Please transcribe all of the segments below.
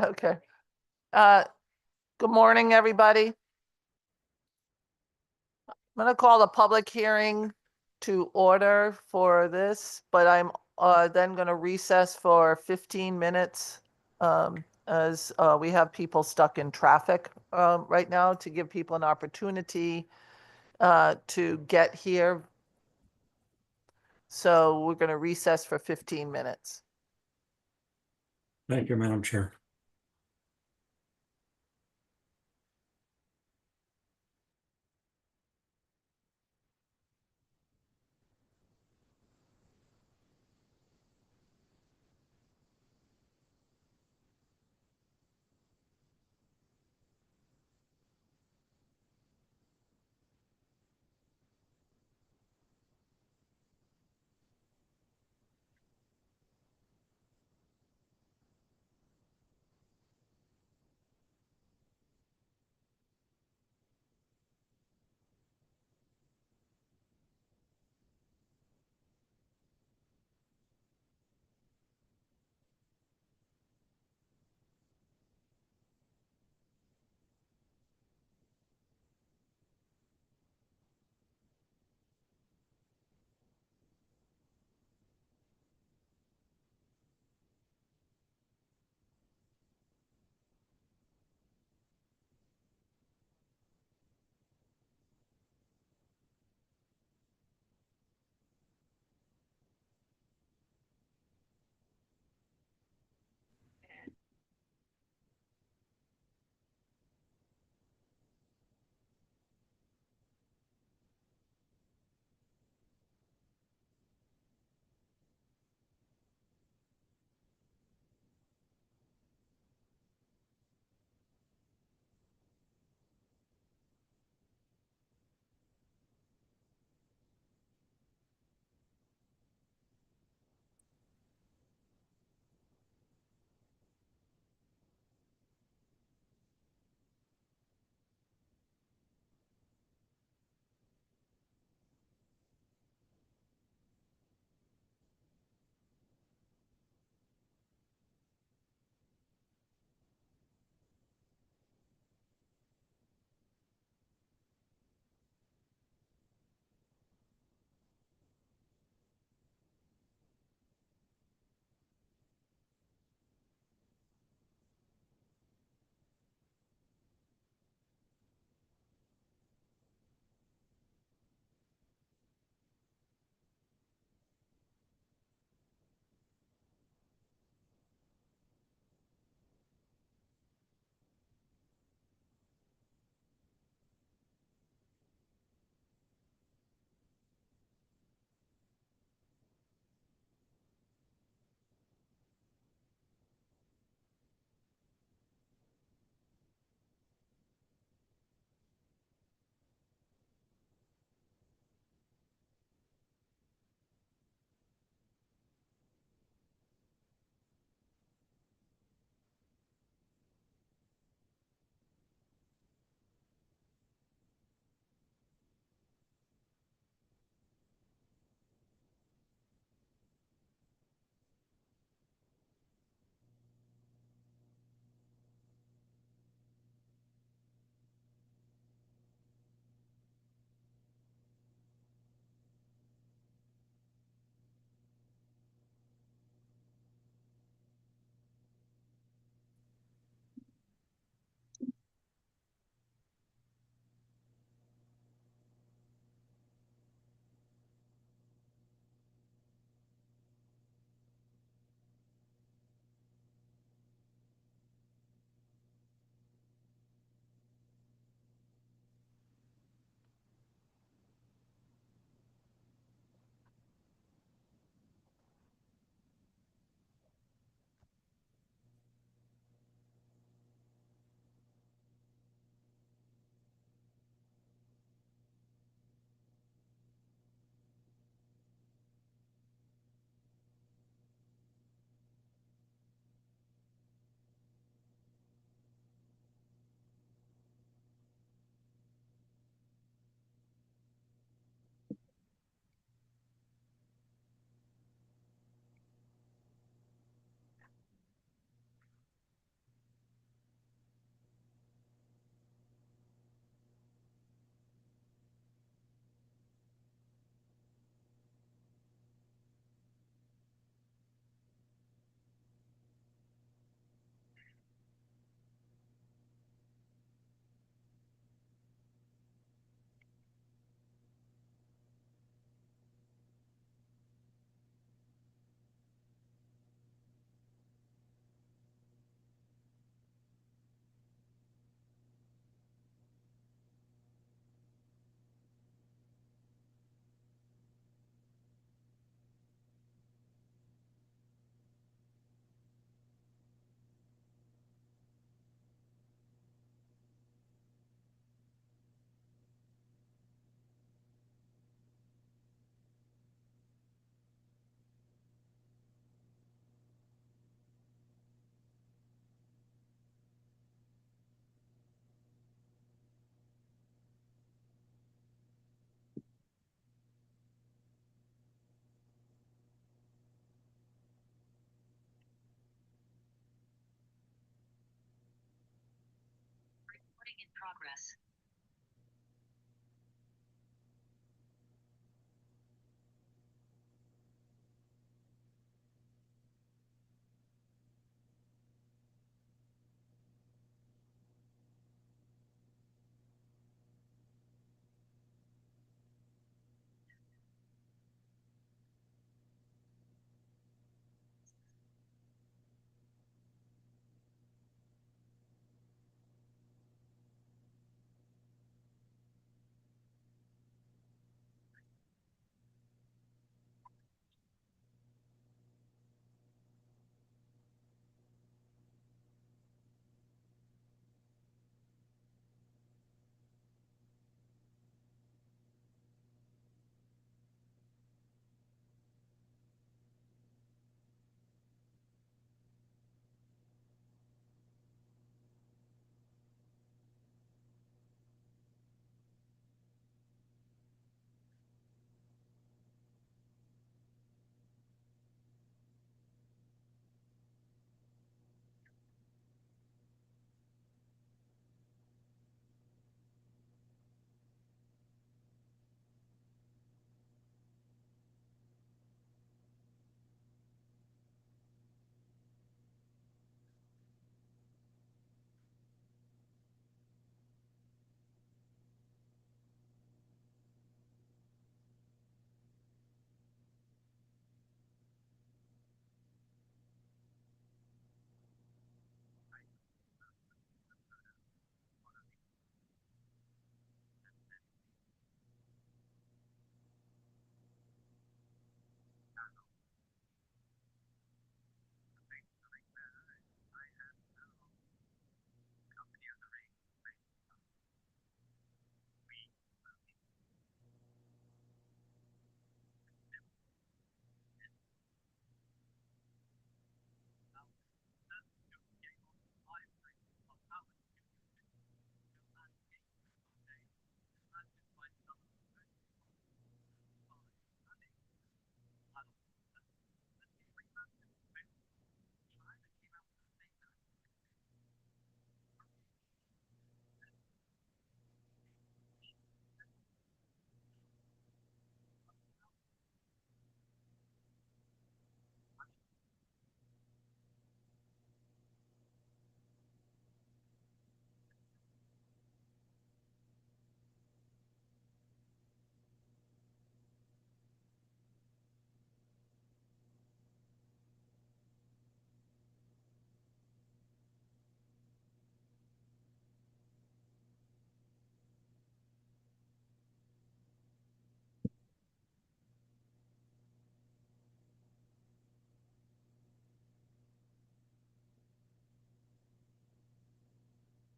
Okay. Uh, Good morning, everybody. I'm going to call the public hearing to order for this, but I'm then going to recess for 15 minutes as we have people stuck in traffic right now to give people an opportunity to get here. So we're going to recess for 15 minutes. Thank you, Madam Chair.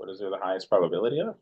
What is there the highest probability of?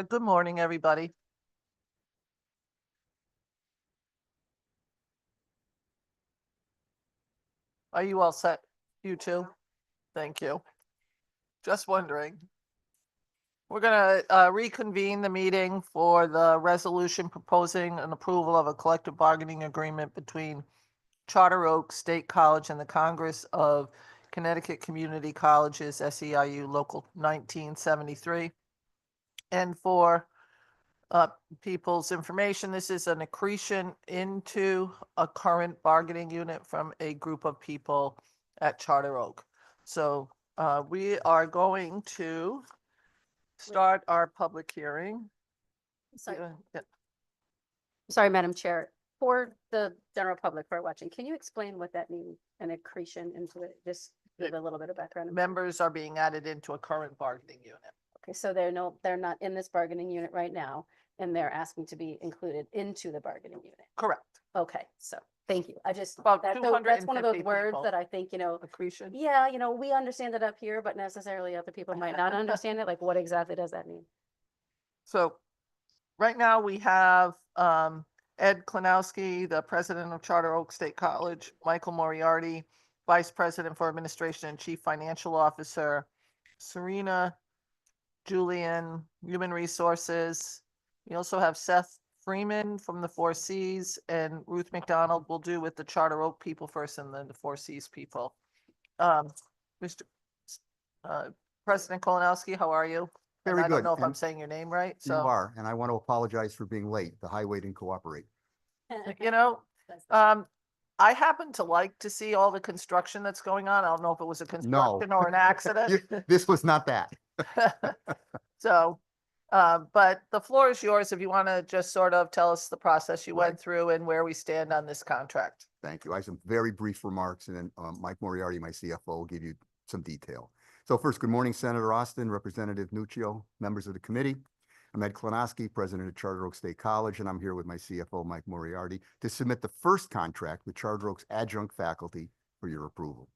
Good morning, everybody. Are you all set? You too? Thank you. Just wondering. We're gonna reconvene the meeting for the resolution proposing an approval of a collective bargaining agreement between Charter Oak State College and the Congress of Connecticut Community Colleges, SEIU Local 1973. And for people's information, this is an accretion into a current bargaining unit from a group of people at Charter Oak. So we are going to start our public hearing. Sorry, Yeah. sorry, Madam Chair. For the general public who are watching, can you explain what that means, an accretion into it? Just give a little bit of background. Members are being added into a current bargaining unit. Okay, so they're not in this bargaining unit right now, and they're asking to be included into the bargaining unit. Correct. Okay, so thank you. I just, About that's one of those 250 words people. that I think, Accretion. yeah, we understand it up here, but necessarily other people might not understand it. Like, what exactly does that mean? So right now we have Ed Klinowski, the president of Charter Oak State College, Michael Moriarty, vice president for administration and chief financial officer, Serena Julian, human resources. We also have Seth Freeman from the Four Cs, and Ruth McDonald will do with the Charter Oak people first and then the Four Cs people. Mr. President Kolonowski, how are you? And Very I don't good. know if I'm And saying your name right, you so. are, and I want to apologize for being late. The highway didn't cooperate. You know, I happen to like to see all the construction that's going on. I don't know if it was a construction or an accident. This was not that. So, but the floor is yours if you want to just sort of tell us the process you went through and where we stand on this contract. Thank you. I have some very brief remarks, and then Mike Moriarty, my CFO, will give you some detail. So first, good morning, Senator Austin, Representative Nuccio, members of the committee. I'm Ed Klinowski, president of Charter Oak State College, and I'm here with my CFO, Mike Moriarty, to submit the first contract with Charter Oak's adjunct faculty for your approval.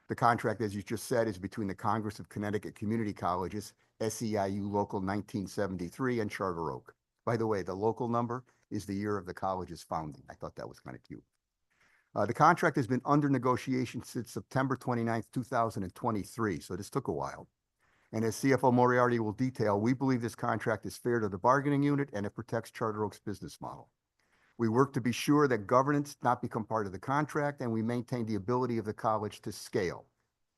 The contract, as you just said, is between the Congress of Connecticut Community Colleges, SEIU Local 1973, and Charter Oak. By the way, the local number is the year of the college's founding. I thought that was kind of cute. The contract has been under negotiation since September 29th, 2023, so this took a while. And as CFO Moriarty will detail, we believe this contract is fair to the bargaining unit and it protects Charter Oak's business model. We work to be sure that governance not become part of the contract, and we maintain the ability of the college to scale.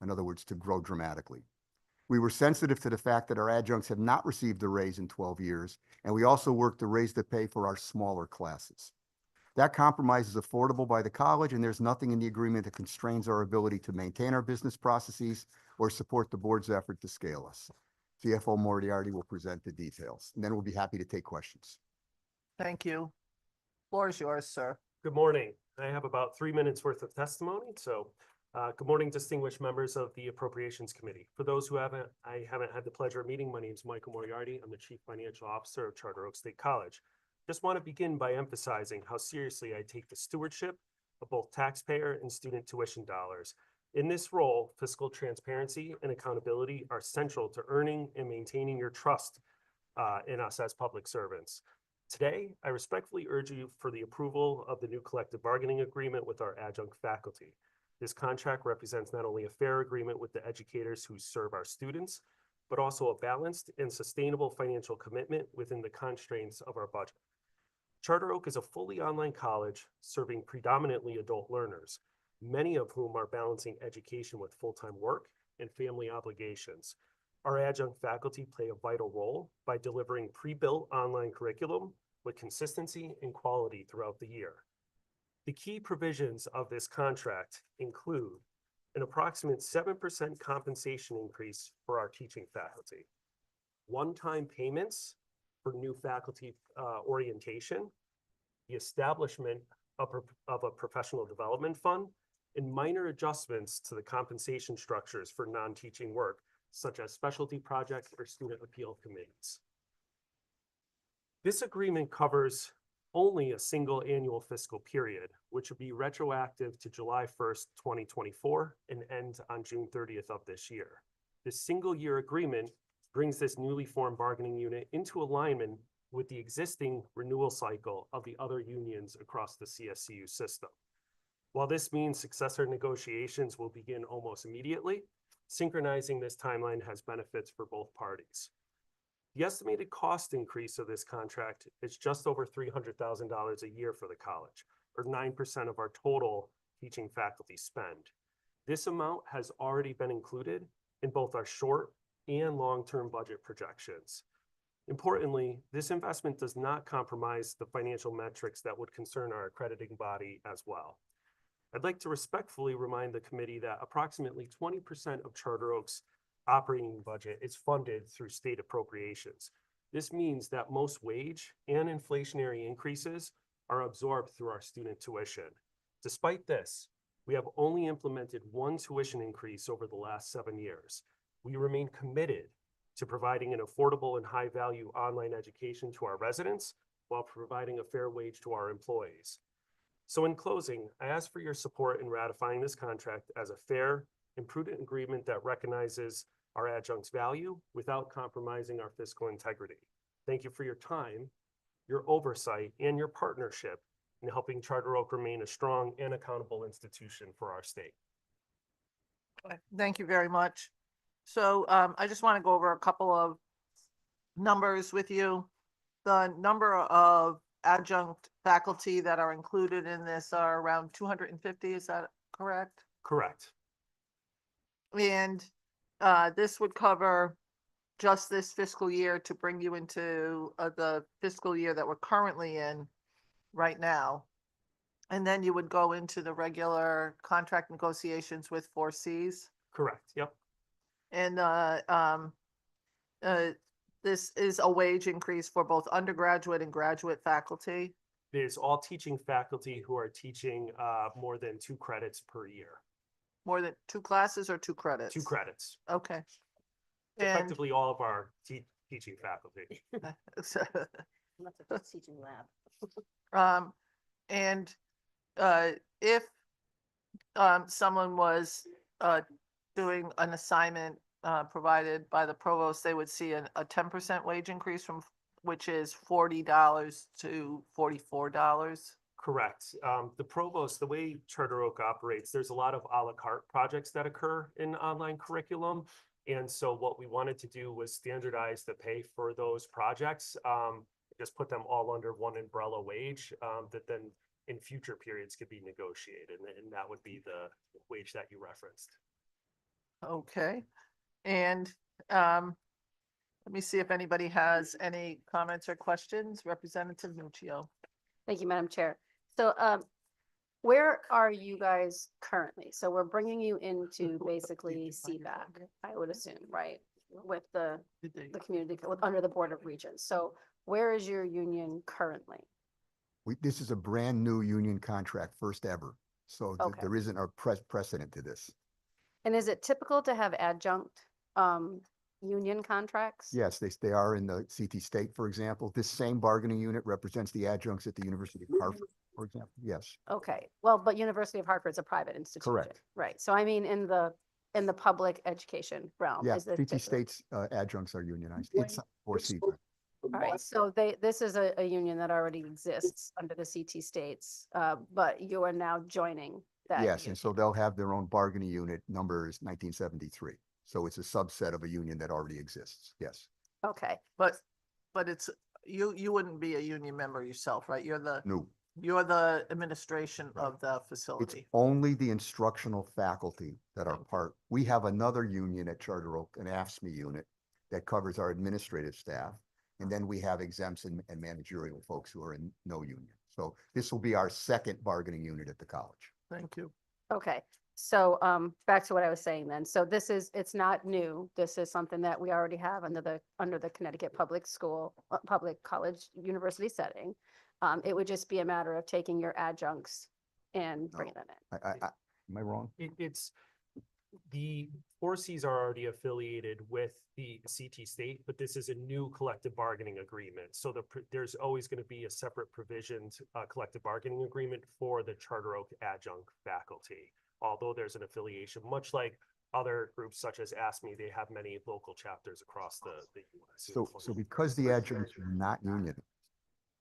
In other words, to grow dramatically. We were sensitive to the fact that our adjuncts have not received a raise in 12 years, and we also work to raise the pay for our smaller classes. That compromise is affordable by the college, and there's nothing in the agreement that constrains our ability to maintain our business processes or support the board's effort to scale us. CFO Moriarty will present the details, and then we'll be happy to take questions. Thank you. Floor is yours, sir. Good morning. I have about 3 minutes worth of testimony. So good morning, distinguished members of the Appropriations Committee. For those who I haven't had the pleasure of meeting, my name is Michael Moriarty. I'm the Chief Financial Officer of Charter Oak State College. Just want to begin by emphasizing how seriously I take the stewardship of both taxpayer and student tuition dollars. In this role, fiscal transparency and accountability are central to earning and maintaining your trust in us as public servants. Today, I respectfully urge you for the approval of the new collective bargaining agreement with our adjunct faculty. This contract represents not only a fair agreement with the educators who serve our students, but also a balanced and sustainable financial commitment within the constraints of our budget. Charter Oak is a fully online college serving predominantly adult learners, many of whom are balancing education with full-time work and family obligations. Our adjunct faculty play a vital role by delivering pre-built online curriculum with consistency and quality throughout the year. The key provisions of this contract include an approximate 7% compensation increase for our teaching faculty, one-time payments for new faculty orientation, the establishment of a professional development fund, and minor adjustments to the compensation structures for non-teaching work, such as specialty projects or student appeal committees. This agreement covers only a single annual fiscal period, which would be retroactive to July 1st, 2024 and end on June 30th of this year. This single year agreement brings this newly formed bargaining unit into alignment with the existing renewal cycle of the other unions across the CSCU system. While this means successor negotiations will begin almost immediately, synchronizing this timeline has benefits for both parties. The estimated cost increase of this contract is just over $300,000 a year for the college, or 9% of our total teaching faculty spend. This amount has already been included in both our short and long-term budget projections. Importantly, this investment does not compromise the financial metrics that would concern our accrediting body as well. I'd like to respectfully remind the committee that approximately 20% of Charter Oak's operating budget is funded through state appropriations. This means that most wage and inflationary increases are absorbed through our student tuition. Despite this, we have only implemented one tuition increase over the last 7 years. We remain committed to providing an affordable and high-value online education to our residents while providing a fair wage to our employees. So in closing, I ask for your support in ratifying this contract as a fair and prudent agreement that recognizes our adjuncts' value without compromising our fiscal integrity. Thank you for your time, your oversight, and your partnership in helping Charter Oak remain a strong and accountable institution for our state. Thank you very much. So I just want to go over a couple of numbers with you. The number of adjunct faculty that are included in this are around 250, is that correct? Correct. And this would cover just this fiscal year to bring you into the fiscal year that we're currently in right now. And then you would go into the regular contract negotiations with 4Cs. Correct. Yep. And this is a wage increase for both undergraduate and graduate faculty. It is all teaching faculty who are teaching more than 2 credits per year. More than 2 classes or 2 credits? 2 credits. Okay. And Effectively all of our teaching faculty. That's a teaching lab. and if someone was doing an assignment provided by the provost, they would see a 10% wage increase from, which is $40 to $44. Correct. The provost, the way Charter Oak operates, there's a lot of a la carte projects that occur in online curriculum. And so what we wanted to do was standardize the pay for those projects, just put them all under one umbrella wage that then in future periods could be negotiated. And that would be the wage that you referenced. Okay. And let me see if anybody has any comments or questions. Representative Nuccio. Thank you, Madam Chair. So where are you guys currently? So we're bringing you into basically CVAC, I would assume, right? With the community, under the Board of Regents. So where is your union currently? This is a brand new union contract, first ever. So Okay. there isn't a precedent to this. And is it typical to have adjunct union contracts? Yes, they are in the CT State, for example. This same bargaining unit represents the adjuncts at the University of Hartford, for example. Yes, Okay, well, but University of Hartford's a private institution. Correct. Right, so I mean, in the public education realm. yeah, is this CT typical? State's adjuncts are unionized. It's for CT. All right, so this is a union that already exists under the CT States, but you are now joining that. Yes, union. and so they'll have their own bargaining unit, number is 1973. So it's a subset of a union that already exists. Yes. Okay, But it's, you wouldn't be a union member yourself, right? You're No, the administration of the it's facility. only the instructional faculty that are part. We have another union at Charter Oak, an AFSCME unit that covers our administrative staff. And then we have exempts and managerial folks who are in no union. So this will be our second bargaining unit at the college. Thank you. okay. So back to what I was saying then. So it's not new. This is something that we already have under the Connecticut public school, public college, university setting. It would just be a matter of taking your adjuncts and bringing them in. Am I wrong? It's the 4Cs are already affiliated with the CT State, but this is a new collective bargaining agreement. So there's always going to be a separate provisioned collective bargaining agreement for the Charter Oak adjunct faculty. Although there's an affiliation, much like other groups such as AFSCME, they have many local chapters across the US. So because the adjuncts are not union,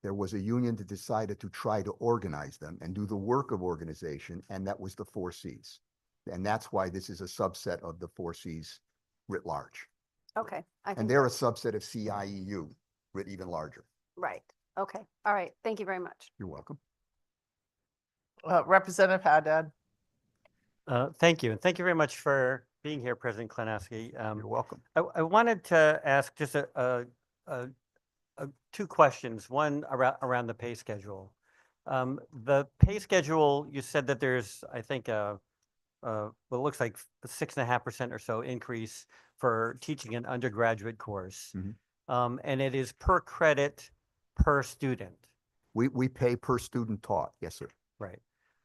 there was a union that decided to try to organize them and do the work of organization, and that was the 4Cs. And that's why this is a subset of the 4Cs writ large. Okay. I And think they're a that's subset of CIEU, writ even larger. right. Okay. All right. Thank you very much. You're welcome. Representative Haddad. Thank you. And thank you very much for being here, President Klonowski. You're welcome. I wanted to ask just two questions. One around the pay schedule. The pay schedule, you said that there's, I think, what looks like 6.5% or so increase for teaching an undergraduate course. And it is per credit per student. We pay per student taught. Yes, sir. Right.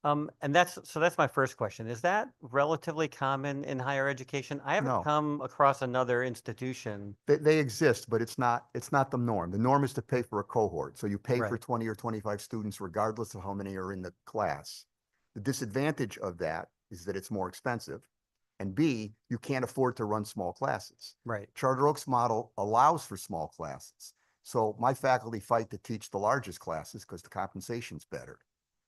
And that's my first question. Is that relatively common in higher education? I haven't No. come across another institution. They exist, but it's not the norm. The norm is to pay for a cohort. So you pay for Right. 20 or 25 students regardless of how many are in the class. The disadvantage of that is that it's more expensive. And B, you can't afford to run small classes. Right. Charter Oak's model allows for small classes. So my faculty fight to teach the largest classes because the compensation's better.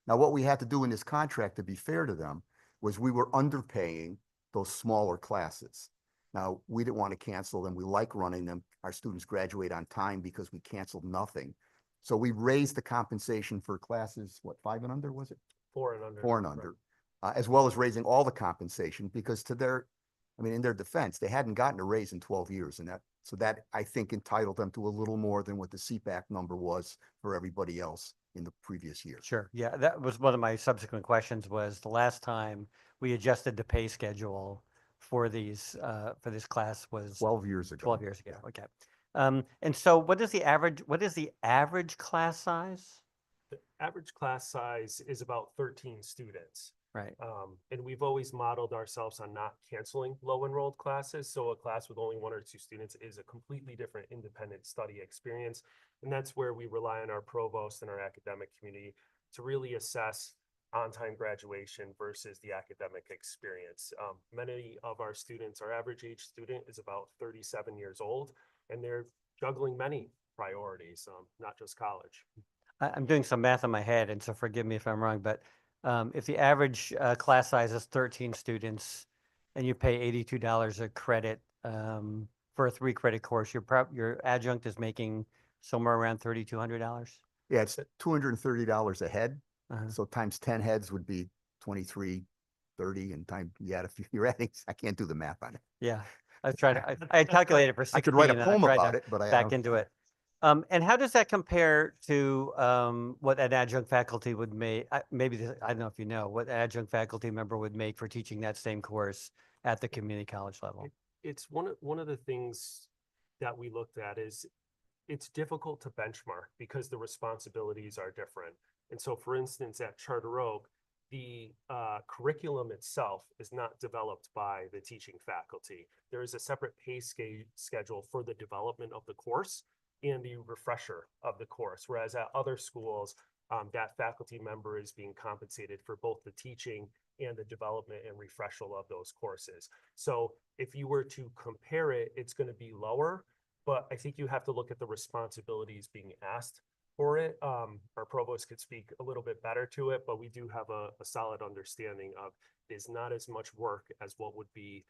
Now, what we had to do in this contract, to be fair to them, was we were underpaying those smaller classes. Now, we didn't want to cancel them. We like running them. Our students graduate on time because we canceled nothing. So we raised the compensation for classes, what, 5 and under, was it? 4 and under. 4 and under, as well as raising all the compensation because in their defense, they hadn't gotten a raise in 12 years. And that I think entitled them to a little more than what the CPAC number was for everybody else in the previous year. Sure. Yeah, that was one of my subsequent questions. Was the last time we adjusted the pay schedule for this class was 12 years ago. 12 years ago. Okay. And so what is the average class size? The average class size is about 13 students. Right. And we've always modeled ourselves on not canceling low enrolled classes. So a class with only 1 or 2 students is a completely different independent study experience. And that's where we rely on our provost and our academic community to really assess on-time graduation versus the academic experience. Many of our students, our average age student is about 37 years old, and they're juggling many priorities, not just college. I'm doing some math in my head, and so forgive me if I'm wrong, but if the average class size is 13 students and you pay $82 a credit for a 3-credit course, your adjunct is making somewhere around $3,200. Yeah, it's $230 a head. Uh-huh. So times 10 heads would be 2330, and you're adding, I can't do the math on it. Yeah, I had calculated for 16. I could write a and I poem tried about to it, but I back don't- into it. And how does that compare to what an adjunct faculty would make? I don't know if you know what adjunct faculty member would make for teaching that same course at the community college level. It's one of the things that we looked at is it's difficult to benchmark because the responsibilities are different. And so, for instance, at Charter Oak, the curriculum itself is not developed by the teaching faculty. There is a separate pay schedule for the development of the course and the refresher of the course. Whereas at other schools, that faculty member is being compensated for both the teaching and the development and refresher of those courses. So if you were to compare it, it's going to be lower, but I think you have to look at the responsibilities being asked for it. Our provost could speak a little bit better to it, but we do have a solid understanding of it is not as much work as what would be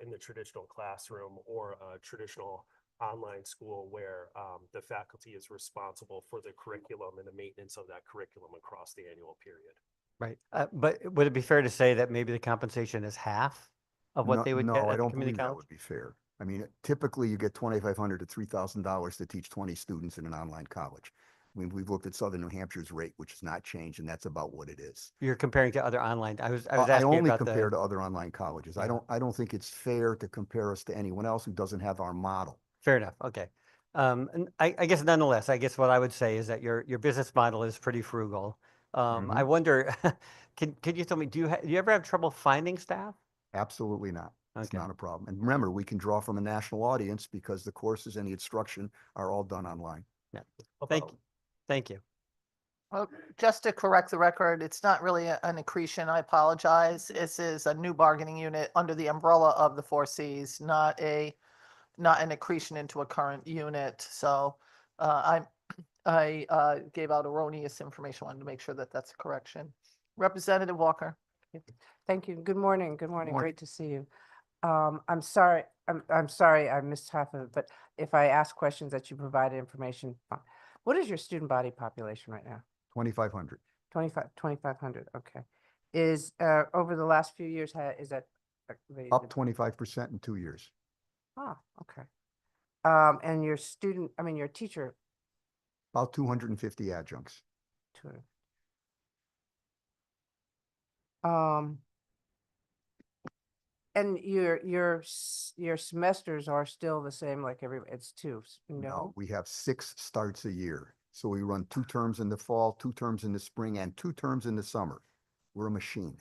in the traditional classroom or a traditional online school where the faculty is responsible for the curriculum and the maintenance of that curriculum across the annual period. Right. But would it be fair to say that maybe the compensation is half of what they would get No, at I the don't community believe that college? would be fair. I mean, typically you get $2,500 to $3,000 to teach 20 students in an online college. I mean, we've looked at Southern New Hampshire's rate, which has not changed, and that's about what it is. You're comparing to other online. I was I asking only about compare to other online colleges. Yeah. I don't think it's fair to compare us to anyone else who doesn't have our model. Fair enough. Okay. And I guess nonetheless, I guess what I would say is that your business model is pretty frugal. I wonder, could you tell me, do you ever have trouble finding staff? Absolutely not. It's Okay. not a problem. And remember, we can draw from a national audience because the courses and the instruction are all done online. Yeah. About- Thank you. Well, just to correct the record, it's not really an accretion. I apologize. This is a new bargaining unit under the umbrella of the 4Cs, not an accretion into a current unit. So I'm I gave out erroneous information. Wanted to make sure that that's a correction. Representative Walker. Thank you. Good morning. Good morning. Morning. Great to see you. I'm sorry, I'm sorry I missed half of it, but if I ask questions that you provided information, fine. What is your student body population right now? 2,500. 2,500, okay. Is, over the last few years, is that? Up 25% in 2 years. Ah, okay. And your student, I mean, your teacher, About 250 adjuncts. tutor. Um, and your semesters are still the same, like it's two, no? We have 6 starts a year. So we run 2 terms in the fall, 2 terms in the spring, and 2 terms in the summer. We're a machine.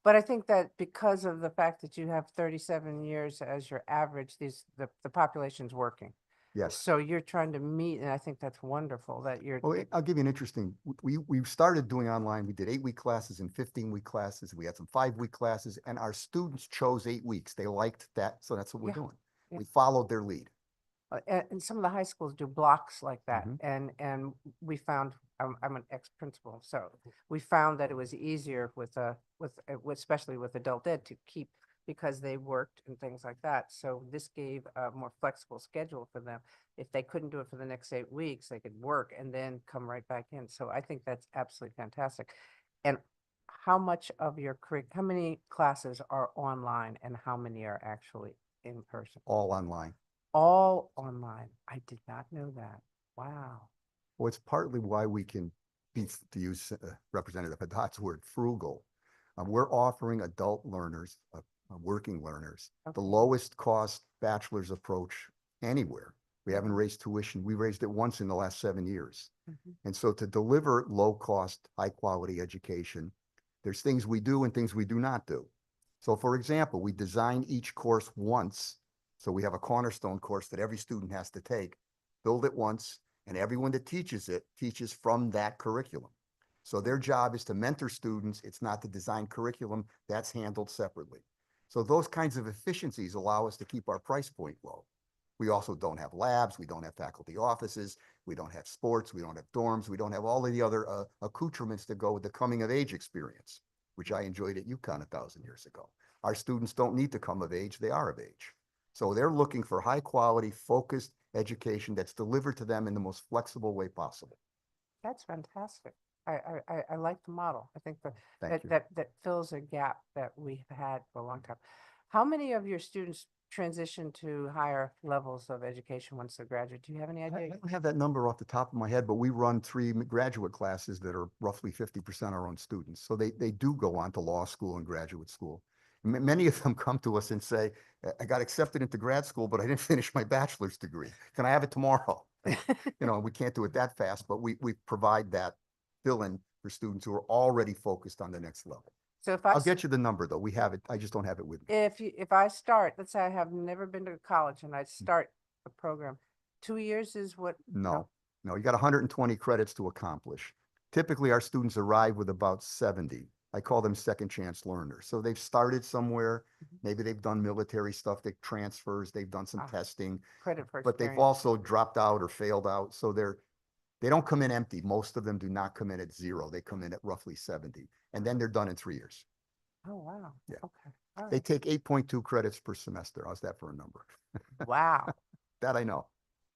But I think that because of the fact that you have 37 years as your average, the population's working. Yes. So you're trying to meet, and I think that's wonderful that you're, Well, I'll give you an interesting, we started doing online. We did 8-week classes and 15-week classes. We had some 5-week classes, and our students chose 8 weeks. They liked that, so that's what we're Yeah, doing. yeah. We followed their lead. and some of the high schools do blocks like that. Mhm. And we found, I'm an ex-principal, so we found that it was easier especially with adult ed to keep, because they worked and things like that. So this gave a more flexible schedule for them. If they couldn't do it for the next 8 weeks, they could work and then come right back in. So I think that's absolutely fantastic. And how much of your how many classes are online and how many are actually in person? All online. All online. I did not know that. Wow. Well, it's partly why we can be, to use Representative Haddad's word, frugal. We're offering adult learners, working learners, the Okay. lowest cost bachelor's approach anywhere. We haven't raised tuition. We raised it once in the last 7 years. Mhm. And so to deliver low cost, high quality education, there's things we do and things we do not do. So for example, we design each course once. So we have a cornerstone course that every student has to take, build it once, and everyone that teaches it teaches from that curriculum. So their job is to mentor students. It's not to design curriculum. That's handled separately. So those kinds of efficiencies allow us to keep our price point low. We also don't have labs. We don't have faculty offices. We don't have sports. We don't have dorms. We don't have all of the other accoutrements that go with the coming of age experience, which I enjoyed at UConn 1,000 years ago. Our students don't need to come of age. They are of age. So they're looking for high quality, focused education that's delivered to them in the most flexible way possible. That's fantastic. I like the model. I think Thank you. that fills a gap that we've had for a long time. How many of your students transition to higher levels of education once they graduate? Do you have any I idea? don't have that number off the top of my head, but we run 3 graduate classes that are roughly 50% our own students. So they do go on to law school and graduate school. Many of them come to us and say, I got accepted into grad school, but I didn't finish my bachelor's degree. Can I have it tomorrow? You know, we can't do it that fast, but we provide that fill-in for students who are already focused on the next level. So if I'll get you the number though. We have it. I just don't have it with me. if I start, let's say I have never been to college and I start a program, 2 years is what? No, you got 120 credits to accomplish. Typically, our students arrive with about 70. I call them second chance learners. So they've started somewhere. Maybe they've done military stuff, they transfers, they've done some Ah, testing, Credit for but they've experience. also dropped out or failed out. So they don't come in empty. Most of them do not come in at 0. They come in at roughly 70, and then they're done in 3 years. Oh, wow. Yeah. Okay. All They right. take 8.2 credits per semester. How's that for a number? Wow. That I know.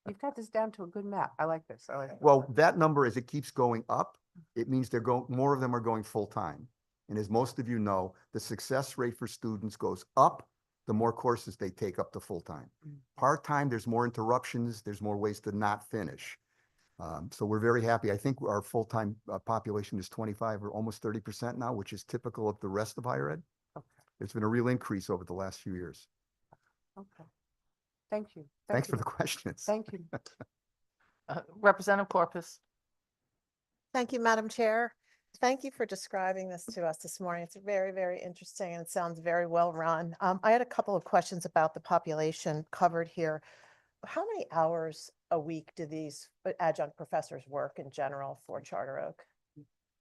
You've got this down to a good map. I like this. I like this. Well, that number, as it keeps going up, it means more of them are going full-time. And as most of you know, the success rate for students goes up the more courses they take up to full-time. Part-time, there's more interruptions, there's more ways to not finish. So we're very happy. I think our full-time population is 25 or almost 30% now, which is typical of the rest of higher ed. Okay. There's been a real increase over the last few years. Okay. Thank you. Thanks you. for the questions. Thank you. Representative Corpus. Thank you, Madam Chair. Thank you for describing this to us this morning. It's very, very interesting and it sounds very well run. I had a couple of questions about the population covered here. How many hours a week do these adjunct professors work in general for Charter Oak?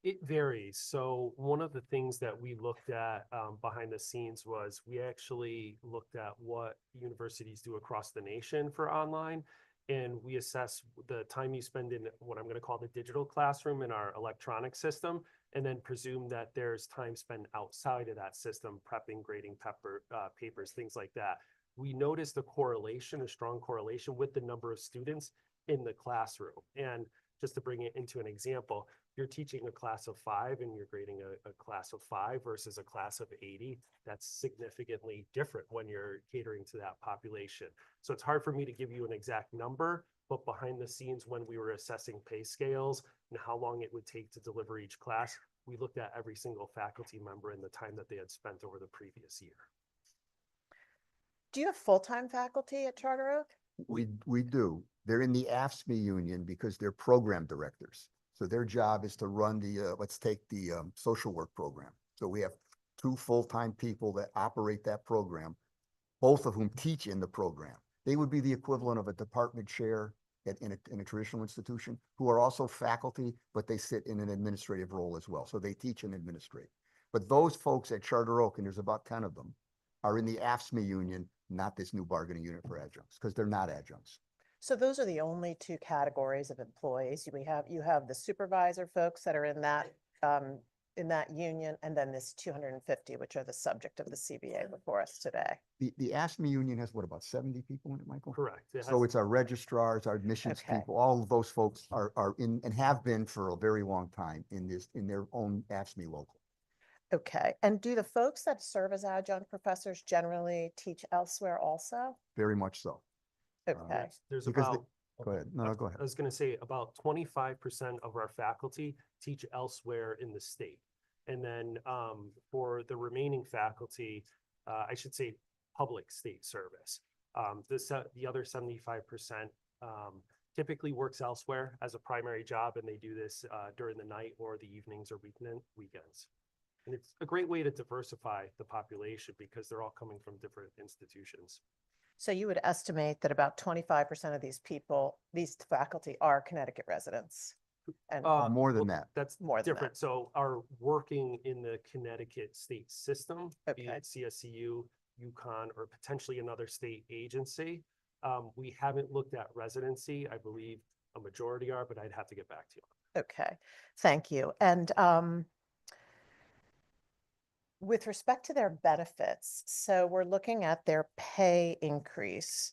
It varies. So one of the things that we looked at behind the scenes was we actually looked at what universities do across the nation for online. and we assess the time you spend in what I'm going to call the digital classroom in our electronic system, and then presume that there's time spent outside of that system, prepping, grading papers, things like that. We noticed a strong correlation with the number of students in the classroom. And just to bring it into an example, you're teaching a class of 5 and you're grading a class of 5 versus a class of 80. That's significantly different when you're catering to that population. So it's hard for me to give you an exact number, but behind the scenes, when we were assessing pay scales and how long it would take to deliver each class, we looked at every single faculty member and the time that they had spent over the previous year. Do you have full-time faculty at Charter Oak? We do. They're in the AFSCME union because they're program directors. So their job is to run let's take the social work program. So we have 2 full-time people that operate that program, both of whom teach in the program. They would be the equivalent of a department chair in a traditional institution, who are also faculty, but they sit in an administrative role as well. So they teach and administrate. But those folks at Charter Oak, and there's about 10 of them, are in the AFSCME union, not this new bargaining unit for adjuncts, because they're not adjuncts. So those are the only 2 categories of employees. You have the supervisor folks that are in that union, and then this 250, which are the subject of the CBA before us today. The AFSCME union has what, about 70 people in it, Michael? Correct. So it's our registrars, our admissions Okay. people, all of those folks are in and have been for a very long time in their own AFSCME local. Okay, and do the folks that serve as adjunct professors generally teach elsewhere also? Very much so. Okay, There's Because about, Go ahead. No, go ahead. I was going to say about 25% of our faculty teach elsewhere in the state. And then for the remaining faculty, I should say public state service. The other 75% typically works elsewhere as a primary job, and they do this during the night or the evenings or weekends. And it's a great way to diversify the population because they're all coming from different institutions. so you would estimate that about 25% of these faculty are Connecticut residents? And More than that. That's More than that. different. So are working in the Connecticut state system, be Okay. it CSCU, UConn, or potentially another state agency. We haven't looked at residency. I believe a majority are, but I'd have to get back to you. Okay, thank you. And with respect to their benefits, so we're looking at their pay increase.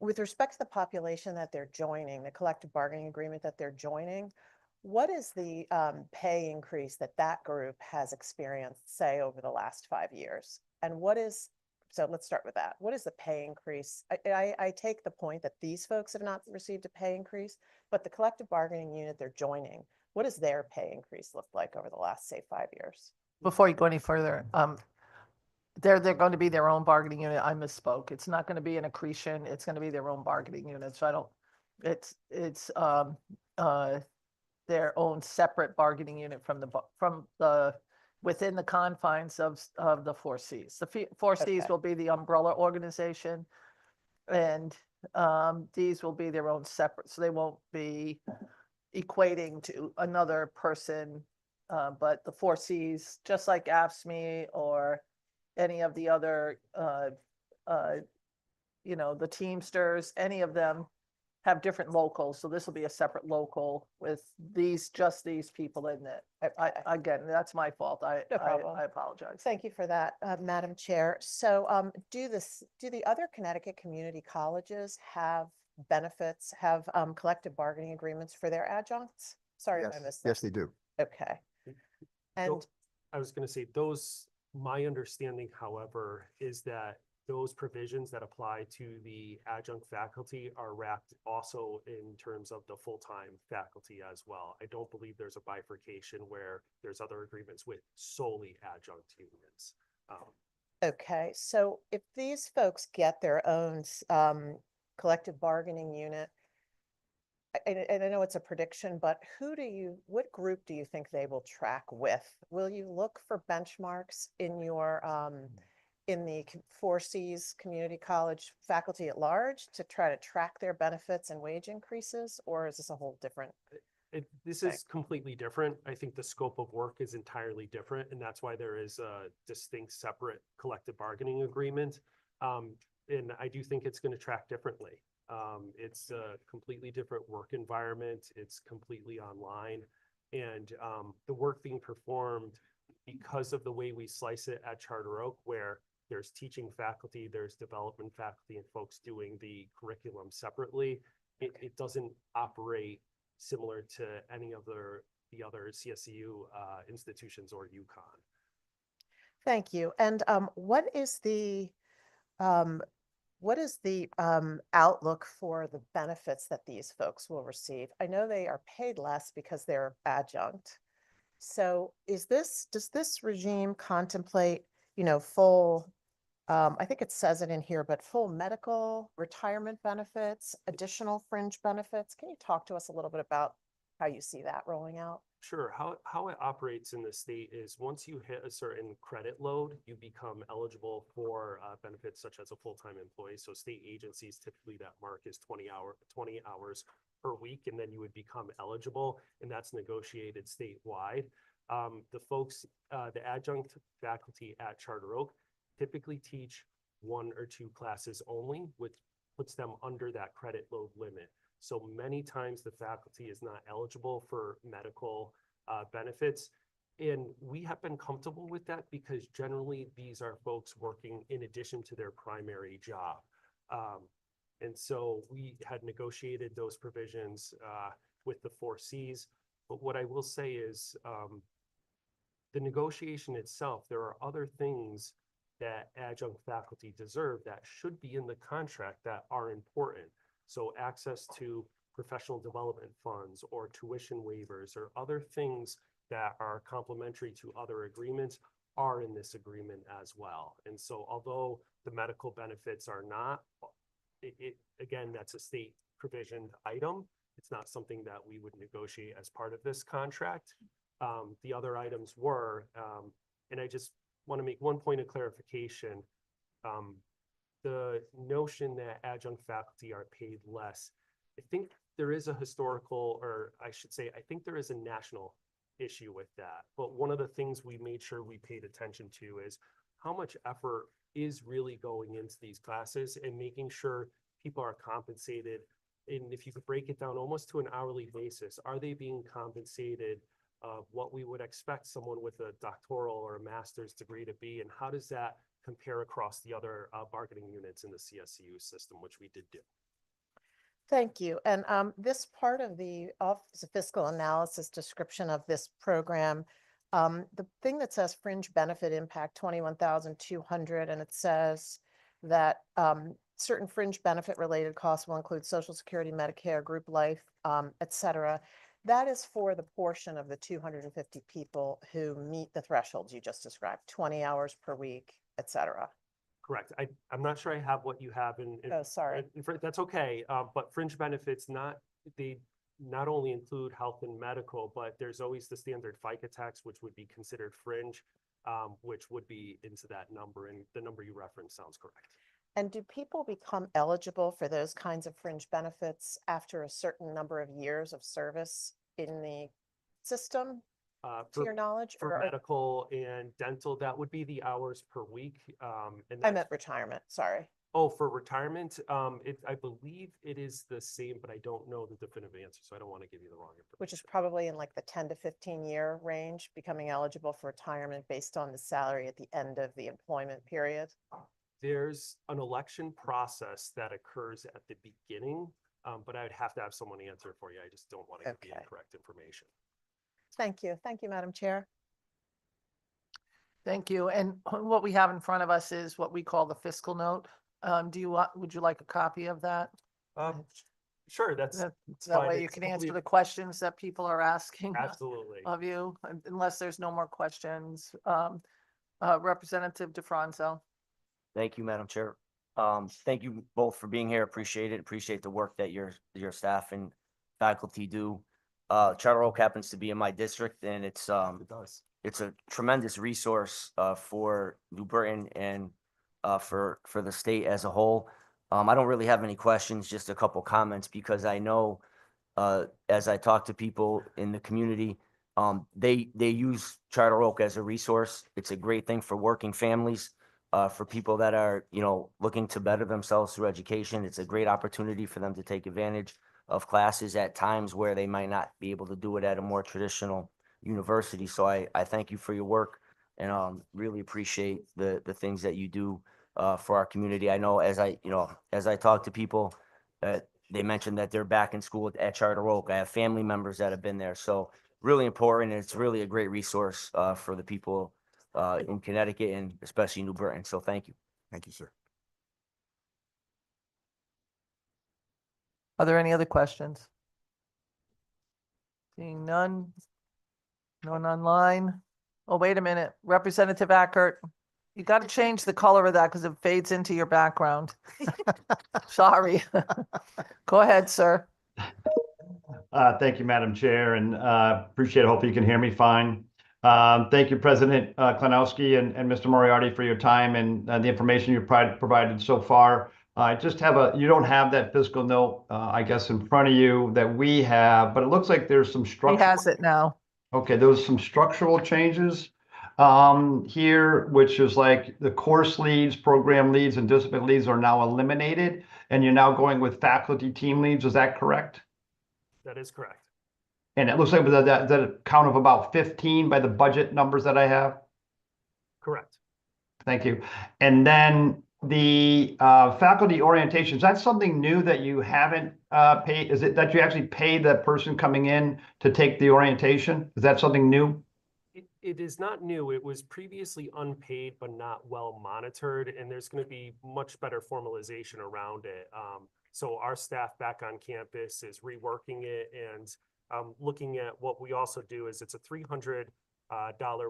With respect to the population that they're joining, the collective bargaining agreement that they're joining, what is the pay increase that that group has experienced, say, over the last 5 years? And so let's start with that. What is the pay increase? I take the point that these folks have not received a pay increase, but the collective bargaining unit they're joining, what does their pay increase look like over the last, say, 5 years? Before you go any further, they're going to be their own bargaining unit. I misspoke. It's not going to be an accretion. It's going to be their own bargaining unit. So it's their own separate bargaining unit from the within the confines of the 4 Cs. The 4 Cs Okay. will be the umbrella organization, and these will be their own separate. So they won't be equating to another person. But the 4 Cs, just like AFSCME or any of the other, the Teamsters, any of them have different locals. So this will be a separate local with just these people in it. Again, that's my fault. No problem. I apologize. Thank you for that, Madam Chair. So do the other Connecticut community colleges have benefits, have collective bargaining agreements for their adjuncts? Sorry if I missed that. Yes, they do. Okay. And I was going to say my understanding, however, is that those provisions that apply to the adjunct faculty are wrapped also in terms of the full-time faculty as well. I don't believe there's a bifurcation where there's other agreements with solely adjunct unions. okay, so if these folks get their own collective bargaining unit, and I know it's a prediction, but what group do you think they will track with? Will you look for benchmarks in your in the 4 Cs community college faculty at large to try to track their benefits and wage increases, or is this a whole different? This is completely different. I think the scope of work is entirely different, and that's why there is a distinct separate collective bargaining agreement. And I do think it's going to track differently. It's a completely different work environment. It's completely online. And the work being performed, because of the way we slice it at Charter Oak, where there's teaching faculty, there's development faculty, and folks doing the curriculum separately, it doesn't operate similar to any of the other CSU institutions or UConn. Thank you. And what is the outlook for the benefits that these folks will receive? I know they are paid less because they're adjunct. So does this regime contemplate, full, I think it says it in here, but full medical, retirement benefits, additional fringe benefits? Can you talk to us a little bit about how you see that rolling out? Sure. How it operates in the state is once you hit a certain credit load, you become eligible for benefits such as a full-time employee. So state agencies, typically that mark is 20 hours per week, and then you would become eligible, and that's negotiated statewide. The folks, the adjunct faculty at Charter Oak typically teach 1 or 2 classes only, which puts them under that credit load limit. So many times the faculty is not eligible for medical benefits. And we have been comfortable with that because generally these are folks working in addition to their primary job. And so we had negotiated those provisions with the 4 Cs. But what I will say is the negotiation itself, there are other things that adjunct faculty deserve that should be in the contract that are important. So access to professional development funds or tuition waivers or other things that are complementary to other agreements are in this agreement as well. And so although the medical benefits are not, again, that's a state provisioned item. It's not something that we would negotiate as part of this contract. The other items were, and I just want to make one point of clarification. The notion that adjunct faculty are paid less, I think there is a historical, or I should say, I think there is a national issue with that. But one of the things we made sure we paid attention to is how much effort is really going into these classes and making sure people are compensated. And if you could break it down almost to an hourly basis, are they being compensated what we would expect someone with a doctoral or a master's degree to be? And how does that compare across the other bargaining units in the CSU system, which we did do? Thank you. And this part of the Office of Fiscal Analysis description of this program, the thing that says fringe benefit impact 21,200, and it says that certain fringe benefit related costs will include Social Security, Medicare, group life, et cetera. That is for the portion of the 250 people who meet the thresholds you just described, 20 hours per week, et cetera. Correct. I'm not sure I have what you have Oh, sorry. that's okay. But fringe benefits, they not only include health and medical, but there's always the standard FICA tax, which would be considered fringe, which would be into that number. And the number you referenced sounds correct. And do people become eligible for those kinds of fringe benefits after a certain number of years of service in the system, to your knowledge? For medical and dental, that would be the hours per week. And I meant retirement, sorry. Oh, for retirement, I believe it is the same, but I don't know the definitive answer, so I don't want to give you the wrong information. Which is probably in like the 10 to 15 year range, becoming eligible for retirement based on the salary at the end of the employment period. There's an election process that occurs at the beginning, but I would have to have someone answer for you. I just don't want to give you Okay. incorrect information. Thank you. Thank you, Madam Chair. Thank you. And what we have in front of us is what we call the fiscal note. Would you like a copy of that? Sure, that's That fine. way you It's can answer hopefully- the questions that people are asking Absolutely. of you, unless there's no more questions. Representative DeFranco. Thank you, Madam Chair. Thank you both for being here. Appreciate it. Appreciate the work that your staff and faculty do. Charter Oak happens to be in my district, and It does. it's a tremendous resource for New Britain and for the state as a whole. I don't really have any questions, just a couple comments, because I know as I talk to people in the community, they use Charter Oak as a resource. It's a great thing for working families. for people that are, looking to better themselves through education. It's a great opportunity for them to take advantage of classes at times where they might not be able to do it at a more traditional university. So I thank you for your work and really appreciate the things that you do for our community. I know as I talk to people, they mentioned that they're back in school at Charter Oak. I have family members that have been there. So really important. And it's really a great resource for the people in Connecticut and especially New Britain. So thank you. Thank you, sir. Are there any other questions? Seeing none? None online? Oh, wait a minute. Representative Ackert, you got to change the color of that because it fades into your background. Sorry. Go ahead, sir. Thank you, Madam Chair, and appreciate it. Hopefully you can hear me fine. Thank you, President Klanowski and Mr. Moriarty for your time and the information you provided so far. I just have you don't have that fiscal note, I guess, in front of you that we have, but it looks like there's some He structure. has it now. Okay, there's some structural changes here, which is like the course leads, program leads, and discipline leads are now eliminated, and you're now going with faculty team leads. Is that correct? That is correct. And it looks like that count of about 15 by the budget numbers that I have. Correct. Thank you. And then the faculty orientation, is that something new that you haven't paid? Is it that you actually pay the person coming in to take the orientation? Is that something new? It is not new. It was previously unpaid but not well monitored, and there's going to be much better formalization around it. So our staff back on campus is reworking it and looking at what we also do is it's a $300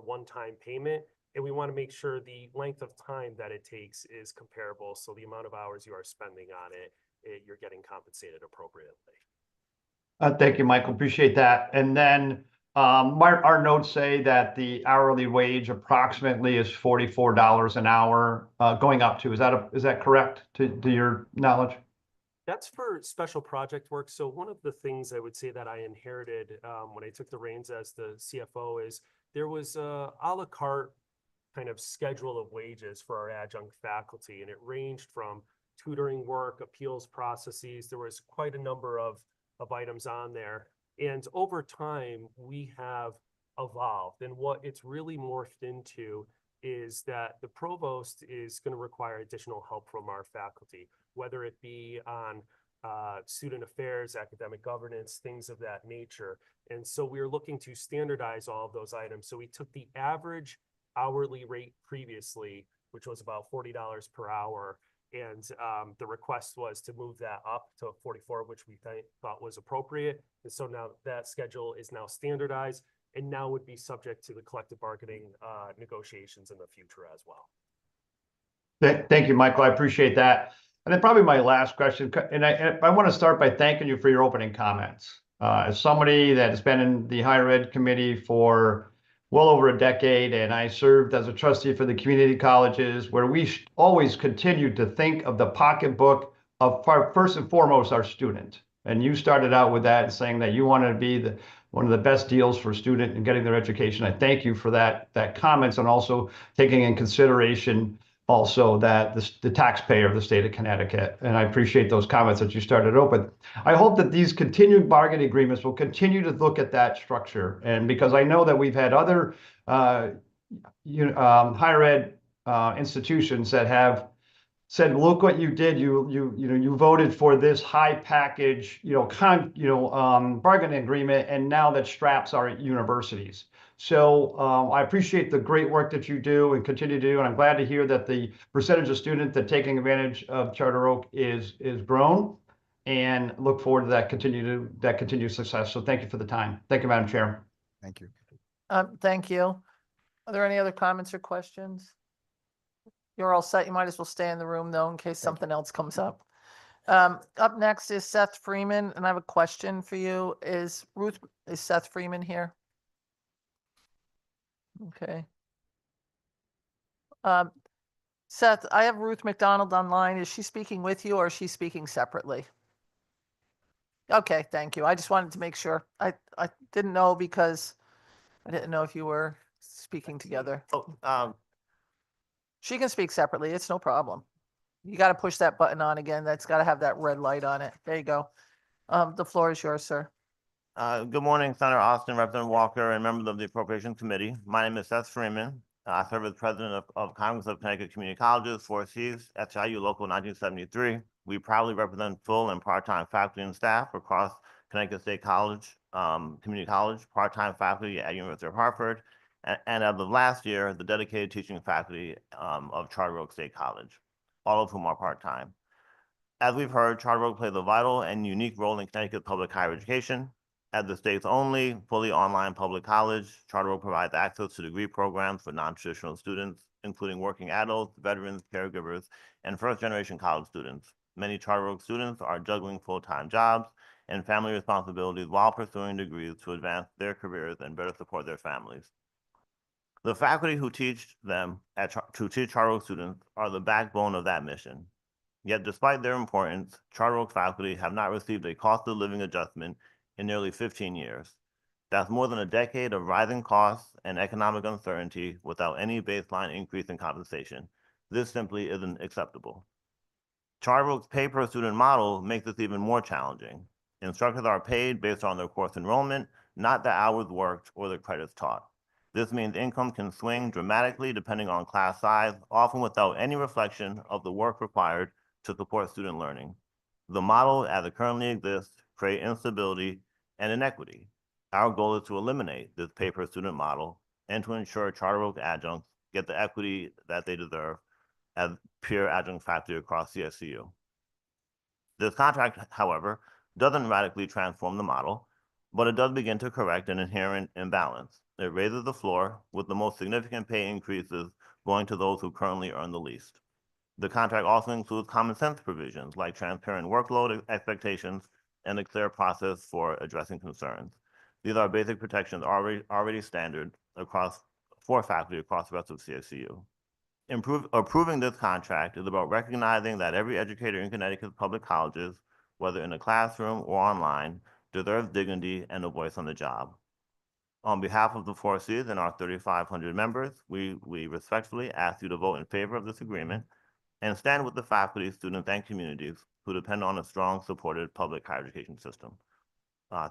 one-time payment, and we want to make sure the length of time that it takes is comparable. So the amount of hours you are spending on it, you're getting compensated appropriately. Thank you, Michael. Appreciate that. And then our notes say that the hourly wage approximately is $44 an hour, going up to. Is that correct to your knowledge? That's for special project work. So one of the things I would say that I inherited when I took the reins as the CFO is there was a la carte kind of schedule of wages for our adjunct faculty, and it ranged from tutoring work, appeals processes. There was quite a number of items on there. And over time, we have evolved. And what it's really morphed into is that the provost is going to require additional help from our faculty, whether it be on student affairs, academic governance, things of that nature. And so we're looking to standardize all of those items. So we took the average hourly rate previously, which was about $40 per hour, and the request was to move that up to 44, which we thought was appropriate. And so now that schedule is now standardized and now would be subject to the collective bargaining negotiations in the future as well. Thank you, Michael. I appreciate that. And then probably my last question, and I want to start by thanking you for your opening comments. As somebody that has been in the higher ed committee for well over a decade, and I served as a trustee for the community colleges, where we always continued to think of the pocketbook of first and foremost our student. And you started out with that, saying that you wanted to be one of the best deals for a student in getting their education. I thank you for that comments, and also taking in consideration also that the taxpayer of the state of Connecticut. And I appreciate those comments that you started out with. I hope that these continued bargaining agreements will continue to look at that structure. And because I know that we've had other higher ed institutions that have said, look what you did. You voted for this high package, bargaining agreement, and now that straps our universities. So I appreciate the great work that you do and continue to do, and I'm glad to hear that the percentage of students that taking advantage of Charter Oak is grown, and look forward to that continued success. So thank you for the time. Thank you, Madam Chair. Thank you. Thank you. Are there any other comments or questions? You're all set. You might as well stay in the room though, in case something else comes up. Up next is Seth Freeman, and I have a question for you. Is Seth Freeman here? Okay. Seth, I have Ruth McDonald online. Is she speaking with you or is she speaking separately? Okay, thank you. I just wanted to make sure. I didn't know because I didn't know if you were speaking together. Oh, She can speak separately. It's no problem. You got to push that button on again. That's got to have that red light on it. There you go. The floor is yours, sir. Good morning, Senator Austin, Representative Walker, and members of the Appropriations Committee. My name is Seth Freeman. I serve as president of Congress of Connecticut Community Colleges, 4Cs, SIU Local 1973. We proudly represent full and part-time faculty and staff across Connecticut State College, Community College, part-time faculty at University of Hartford, and as of last year, the dedicated teaching faculty of Charter Oak State College, all of whom are part-time. As we've heard, Charter Oak plays a vital and unique role in Connecticut public higher education. As the state's only fully online public college, Charter Oak provides access to degree programs for non-traditional students, including working adults, veterans, caregivers, and first-generation college students. Many Charter Oak students are juggling full-time jobs and family responsibilities while pursuing degrees to advance their careers and better support their families. The faculty who teach them to teach Charter Oak students are the backbone of that mission. Yet despite their importance, Charter Oak faculty have not received a cost of living adjustment in nearly 15 years. That's more than a decade of rising costs and economic uncertainty without any baseline increase in compensation. This simply isn't acceptable. Charter Oak's pay per student model makes this even more challenging. Instructors are paid based on their course enrollment, not the hours worked or the credits taught. This means income can swing dramatically depending on class size, often without any reflection of the work required to support student learning. The model as it currently exists creates instability and inequity. Our goal is to eliminate this pay per student model and to ensure Charter Oak adjuncts get the equity that they deserve as peer adjunct faculty across CSCU. This contract, however, doesn't radically transform the model, but it does begin to correct an inherent imbalance. It raises the floor, with the most significant pay increases going to those who currently earn the least. The contract also includes common sense provisions like transparent workload expectations and a clear process for addressing concerns. These are basic protections already standard for faculty across the rest of CSCU. Approving this contract is about recognizing that every educator in Connecticut's public colleges, whether in a classroom or online, deserves dignity and a voice on the job. On behalf of the 4Cs and our 3,500 members, we respectfully ask you to vote in favor of this agreement and stand with the faculty, students, and communities who depend on a strong, supported public higher education system.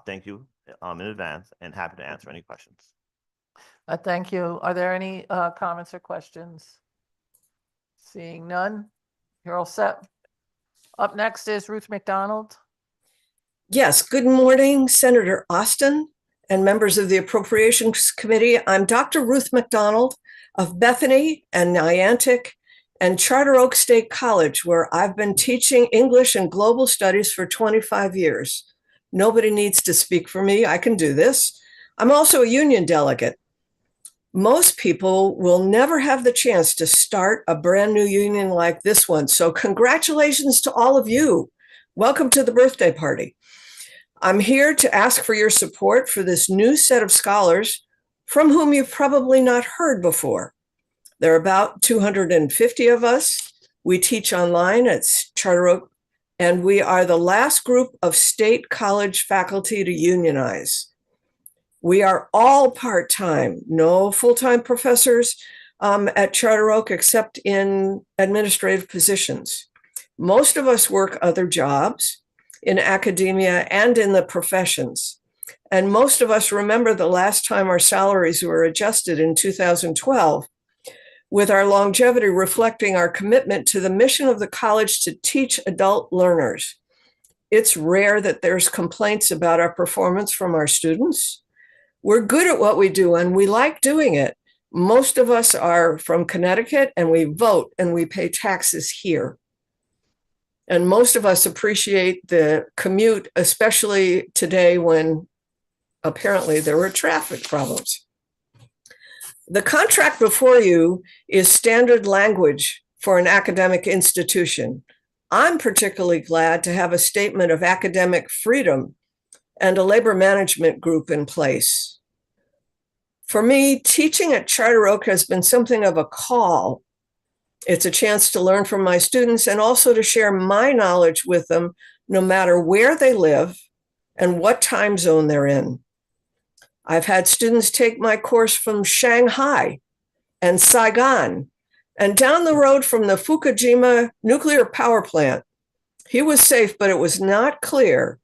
Thank you in advance and happy to answer any questions. Thank you. Are there any comments or questions? Seeing none, you're all set. Up next is Ruth McDonald. Yes, good morning, Senator Austin and members of the Appropriations Committee. I'm Dr. Ruth McDonald of Bethany and Niantic and Charter Oak State College, where I've been teaching English and global studies for 25 years. Nobody needs to speak for me. I can do this. I'm also a union delegate. Most people will never have the chance to start a brand new union like this one. So congratulations to all of you. Welcome to the birthday party. I'm here to ask for your support for this new set of scholars from whom you've probably not heard before. There are about 250 of us. We teach online at Charter Oak, and we are the last group of state college faculty to unionize. We are all part-time, no full-time professors at Charter Oak except in administrative positions. Most of us work other jobs in academia and in the professions. And most of us remember the last time our salaries were adjusted in 2012, with our longevity reflecting our commitment to the mission of the college to teach adult learners. It's rare that there's complaints about our performance from our students. We're good at what we do and we like doing it. Most of us are from Connecticut and we vote and we pay taxes here. And most of us appreciate the commute, especially today when apparently there were traffic problems. The contract before you is standard language for an academic institution. I'm particularly glad to have a statement of academic freedom and a labor management group in place. For me, teaching at Charter Oak has been something of a call. It's a chance to learn from my students and also to share my knowledge with them, no matter where they live and what time zone they're in. I've had students take my course from Shanghai and Saigon And down the road from the Fukushima nuclear power plant, he was safe, but it was not clear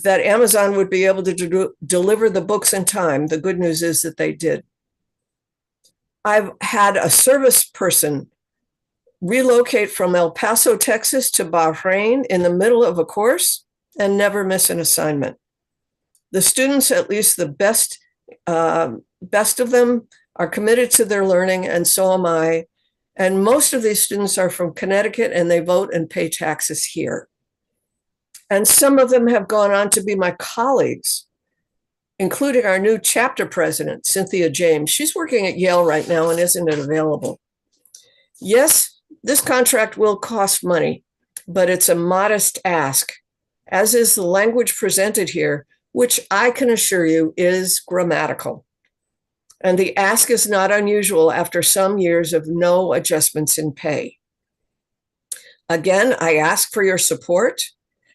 that Amazon would be able to deliver the books in time. The good news is that they did. I've had a service person relocate from El Paso, Texas to Bahrain in the middle of a course and never miss an assignment. The students, at least the best of them, are committed to their learning, and so am I. And most of these students are from Connecticut, and they vote and pay taxes here. And some of them have gone on to be my colleagues, including our new chapter president, Cynthia James. She's working at Yale right now and isn't it available. Yes, this contract will cost money, but it's a modest ask, as is the language presented here, which I can assure you is grammatical. And the ask is not unusual after some years of no adjustments in pay. Again, I ask for your support.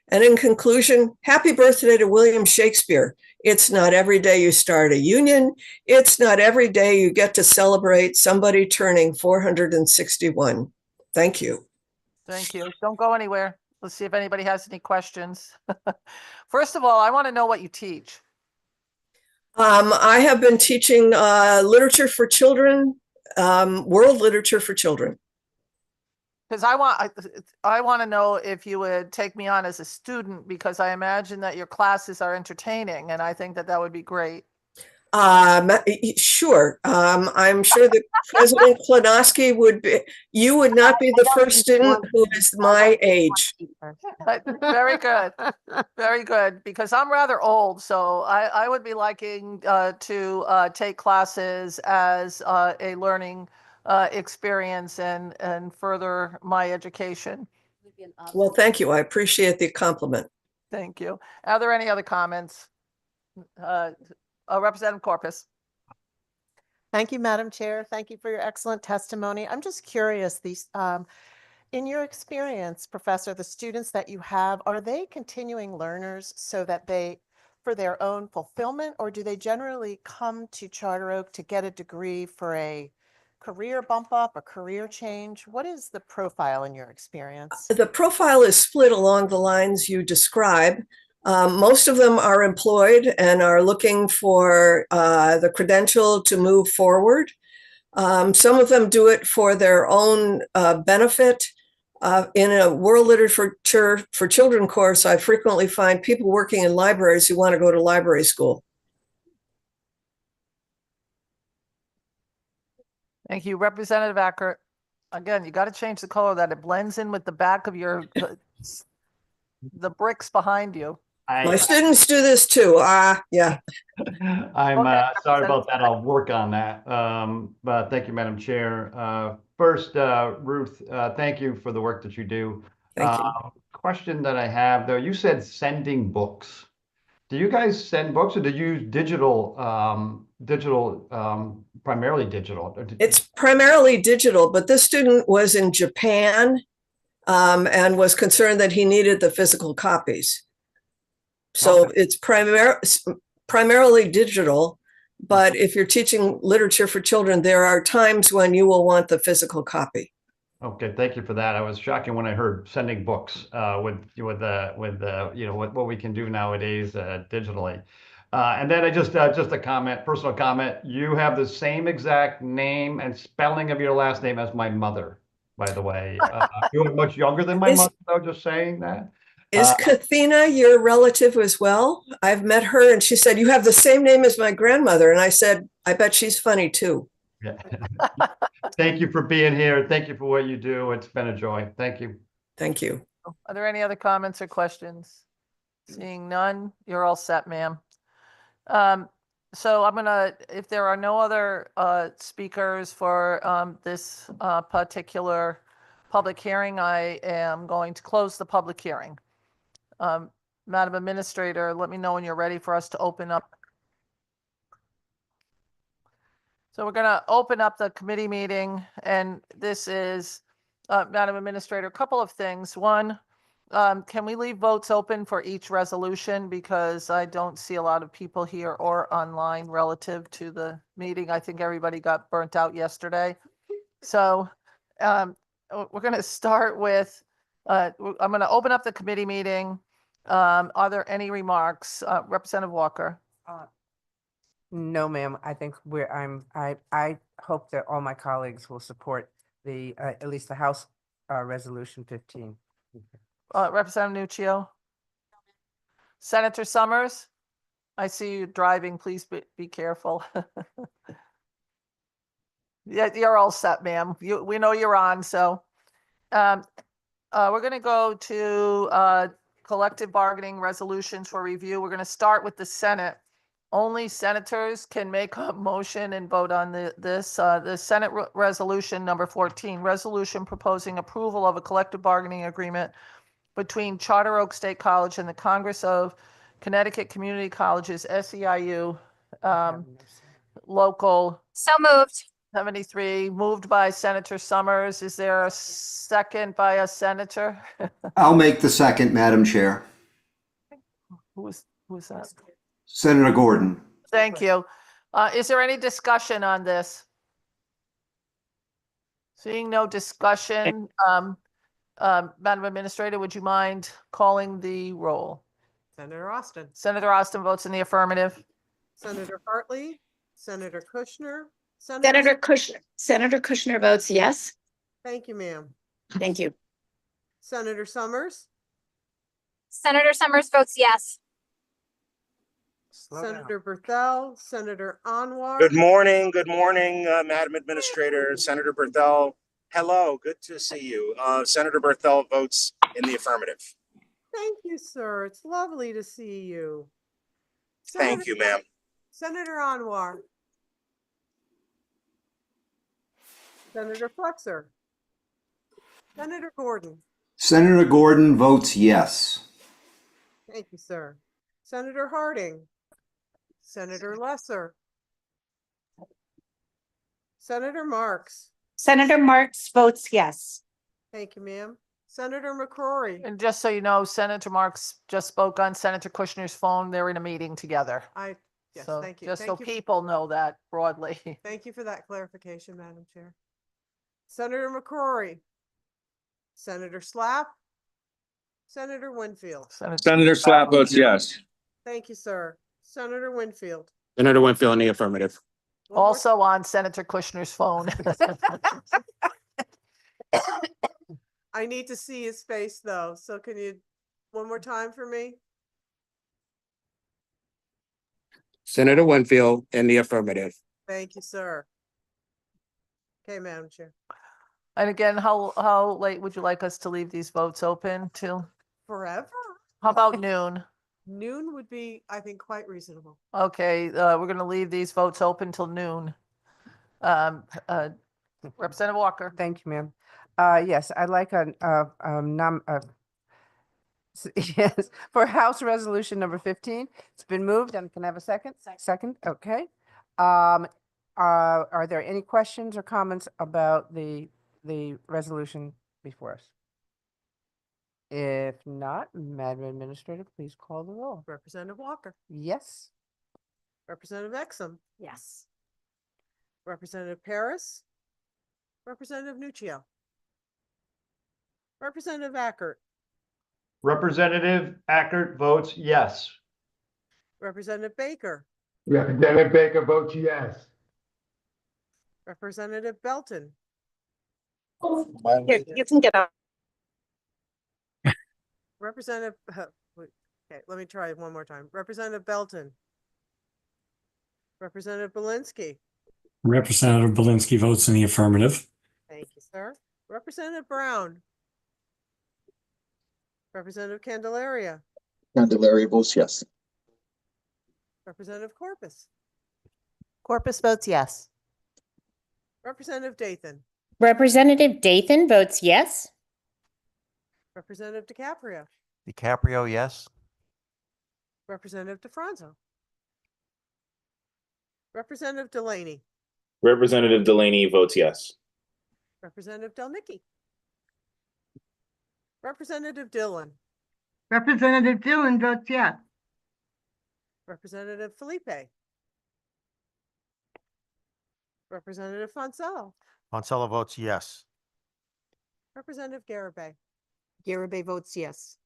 And in conclusion, happy birthday to William Shakespeare. It's not every day you start a union. It's not every day you get to celebrate somebody turning 461. Thank you. Thank you. Don't go anywhere. Let's see if anybody has any questions. First of all, I want to know what you teach. I have been teaching literature for children, world literature for children. Because I want to know if you would take me on as a student, because I imagine that your classes are entertaining, and I think that that would be great. Sure. I'm sure that President Klonowski you would not be the first student who is my age. Very good. Very good. Because I'm rather old, so I would be liking to take classes as a learning experience and further my education. Well, thank you. I appreciate the compliment. Thank you. Are there any other comments? Representative Corpus. Thank you, Madam Chair. Thank you for your excellent testimony. I'm just curious, in your experience, Professor, the students that you have, are they continuing learners so that for their own fulfillment, or do they generally come to Charter Oak to get a degree for a career bump up, a career change? What is the profile in your experience? The profile is split along the lines you describe. Most of them are employed and are looking for the credential to move forward. Some of them do it for their own benefit. In a world literature for children course, I frequently find people working in libraries who want to go to library school. Thank you. Representative Acker. Again, you got to change the color that it blends in with the back of the bricks behind you. My students do this too. Yeah. I'm Okay. sorry about that. I'll work on that. But thank you, Madam Chair. First, Ruth, thank you for the work that you do. Thank you. Question that I have, though, you said sending books. Do you guys send books, or do you use primarily digital? It's primarily digital, but this student was in Japan and was concerned that he needed the physical copies. So it's primarily digital, but if you're teaching literature for children, there are times when you will want the physical copy. Okay, thank you for that. I was shocking when I heard sending books with what we can do nowadays digitally. And then I just a comment, personal comment. You have the same exact name and spelling of your last name as my mother, by the way. You're much younger than my mother, though. Just saying that. Is Kathina your relative as well? I've met her and she said, you have the same name as my grandmother. And I said, I bet she's funny too. Yeah. Thank you for being here. Thank you for what you do. It's been a joy. Thank you. Thank you. Are there any other comments or questions? Seeing none, you're all set, ma'am. So I'm gonna, if there are no other speakers for this particular public hearing, I am going to close the public hearing. Madam Administrator, let me know when you're ready for us to open up. So we're going to open up the committee meeting, and this is, Madam Administrator, a couple of things. One, can we leave votes open for each resolution, because I don't see a lot of people here or online relative to the meeting. I think everybody got burnt out yesterday. So We're going to start with, I'm going to open up the committee meeting. Are there any remarks? Representative Walker? No, ma'am. I think I hope that all my colleagues will support the, at least the House Resolution 15. Representative Nuccio? Senator Summers? I see you driving. Please be careful. Yeah, you're all set, ma'am. We know you're on, so. We're gonna go to collective bargaining resolutions for review. We're gonna start with the Senate. Only senators can make a motion and vote on the Senate resolution number 14, resolution proposing approval of a collective bargaining agreement between Charter Oak State College and the Congress of Connecticut Community Colleges, SEIU, local So moved. 73, moved by Senator Summers. Is there a second by a senator? I'll make the second, Madam Chair. Who is that? Senator Gordon. Thank you. Is there any discussion on this? Seeing no discussion, Madam Administrator, would you mind calling the roll? Senator Austin, Senator Austin votes in the affirmative. Senator Hartley, Senator Kushner, Senator Kushner votes yes. Thank you, ma'am. Thank you. Senator Summers, Senator Summers votes yes. Senator Berthel, Senator Anwar. Good morning, Madam Administrator, Senator Berthel. Hello, good to see you. Senator Berthel votes in the affirmative. Thank you, sir. It's lovely to see you. Thank you, ma'am. Senator Anwar. Senator Flexer. Senator Gordon. Senator Gordon votes yes. Thank you, sir. Senator Harding. Senator Lesser. Senator Marks. Senator Marks votes yes. Thank you, ma'am. Senator McCrory. And just so you know, Senator Marks just spoke on Senator Kushner's phone. They're in a meeting together. Yes, So thank you. just so Thank you. people know that broadly. Thank you for that clarification, Madam Chair. Senator McCrory. Senator Slapp. Senator Winfield. Senator Slapp votes yes. Thank you, sir. Senator Winfield. Senator Winfield in the affirmative. One more- Also on Senator Kushner's phone. I need to see his face though, so can you, one more time for me? Senator Winfield in the affirmative. Thank you, sir. Okay, Madam Chair. And again, how late would you like us to leave these votes open till? Forever? How about noon? Noon would be, I think, quite reasonable. Okay, we're gonna leave these votes open till noon. Representative Walker? Thank you, ma'am. Yes, I'd like yes, for House Resolution number 15. It's been moved and can I have a second? Second, okay. Are there any questions or comments about the resolution before us? If not, Madam Administrator, please call the roll. Representative Walker. Yes. Representative Exum. Yes. Representative Paris. Representative Nuccio. Representative Ackert. Representative Ackert votes yes. Representative Baker. Representative Baker votes yes. Representative Belton. Here, you can get up. Representative, okay, let me try it one more time. Representative Belton. Representative Belinsky. Representative Belinsky votes in the affirmative. Thank you, sir. Representative Brown. Representative Candelaria. Candelaria votes yes. Representative Corpus. Corpus votes yes. Representative Dathan. Representative Dathan votes yes. Representative DiCaprio. DiCaprio, yes. Representative DeFranco. Representative Delaney. Representative Delaney votes yes. Representative Delnicki. Representative Dillon. Representative Dillon votes yes. Representative Felipe. Representative Foncella. Monticello votes yes. Representative Garabay, Garabay votes yes.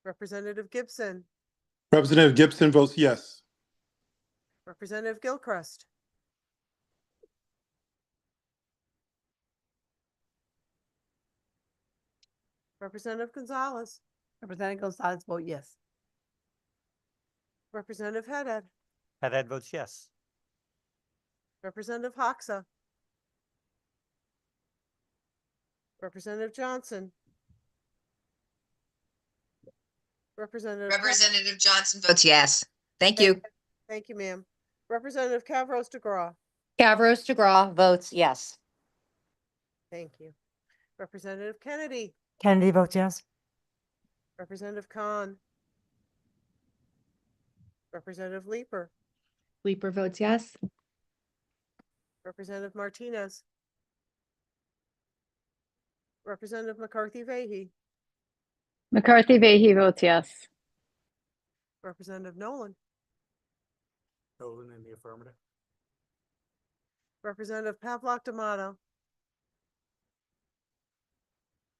Representative Gibson, Representative Gibson votes yes. Representative Gilchrist, Representative Gonzalez, Representative Gonzalez vote yes. Representative Haddad, Haddad votes yes. Representative Hoxa, Representative Johnson, Representative. Representative Johnson votes yes. Thank Thank- you. Thank you, ma'am. Representative Cavros DeGraw, Cavros DeGraw votes yes. thank you. Representative Kennedy, Kennedy votes yes. Representative Khan, Representative Leeper, Leeper votes yes. Representative Martinez, Representative McCarthy Vahey, McCarthy Vahey votes yes. Representative Nolan, Nolan in the affirmative. Representative Pavlock D'Amato,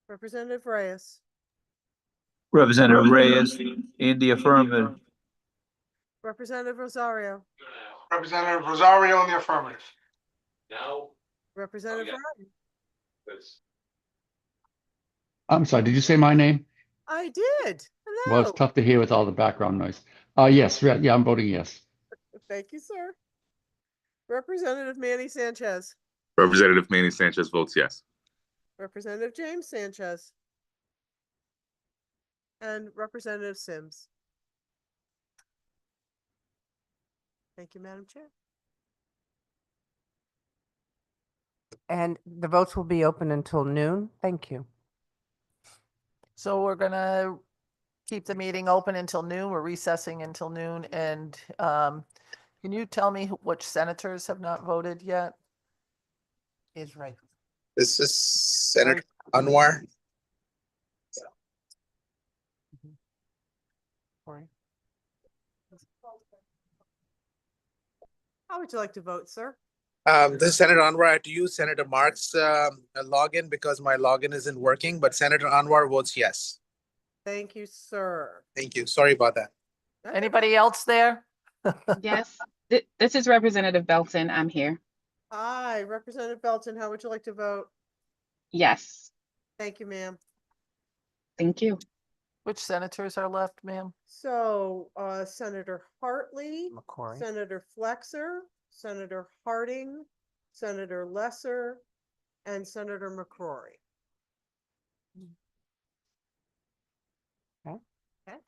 Representative Reyes, Representative Reyes in the affirmative. Representative Rosario, Representative Rosario in the affirmative. Representative Ryan. I'm sorry, did you say my name? I did. Well, it's Hello. tough to hear with all the background noise. Yes, yeah, I'm voting yes. Thank you, sir. Representative Manny Sanchez, Representative Manny Sanchez votes yes. Representative James Sanchez, and Representative Sims. Thank you, Madam Chair. And the votes will be open until noon. Thank you. So we're gonna keep the meeting open until noon. We're recessing until noon. And can you tell me which senators have not voted yet? Is right. This is Senator Anwar. How would you like to vote, sir? This is Senator Anwar. I have to use Senator Mark's login because my login isn't working, but Senator Anwar votes yes. Thank you, sir. Thank you. Sorry about that. Anybody else there? Yes, this is Representative Belton. I'm here. Hi, Representative Belton, how would you like to vote? Yes, Thank you, ma'am. thank you. Which senators are left, ma'am? So, Senator Hartley, McCory. Senator Flexer, Senator Harding, Senator Lesser, and Senator McCrory. Okay. Okay.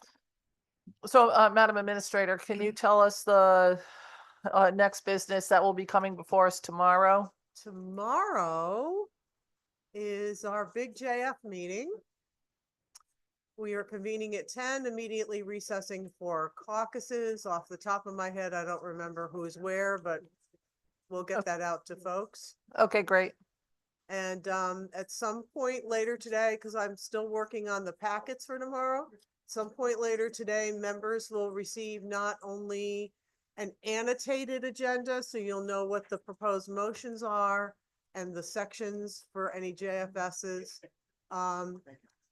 So, Madam Administrator, can you tell us the next business that will be coming before us tomorrow? Tomorrow is our big JF meeting. We are convening at 10, immediately recessing for caucuses. Off the top of my head, I don't remember who's where, but we'll get that out to folks. Okay, great. And at some point later today, because I'm still working on the packets for tomorrow, some point later today, members will receive not only an annotated agenda, so you'll know what the proposed motions are and the sections for any JFSs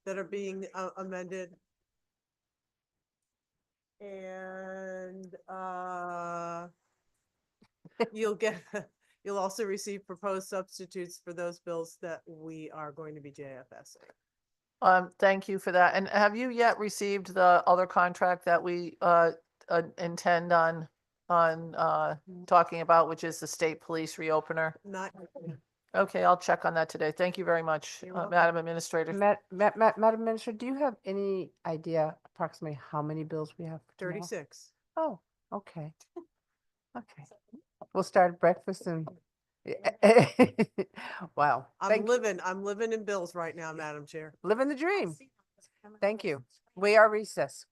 that are being amended. And you'll also receive proposed substitutes for those bills that we are going to be JFSing. Thank you for that. And have you yet received the other contract that we intend on talking about, which is the state police reopener? Not. Okay, I'll check on that today. Thank you very much, You're welcome. Madam Administrator. Madam Minister, do you have any idea approximately how many bills we have? for tomorrow? 36. Oh, okay. Okay. We'll start at breakfast and wow. I'm living in bills right now, Madam Chair. Living the dream. Thank you. We are recessed.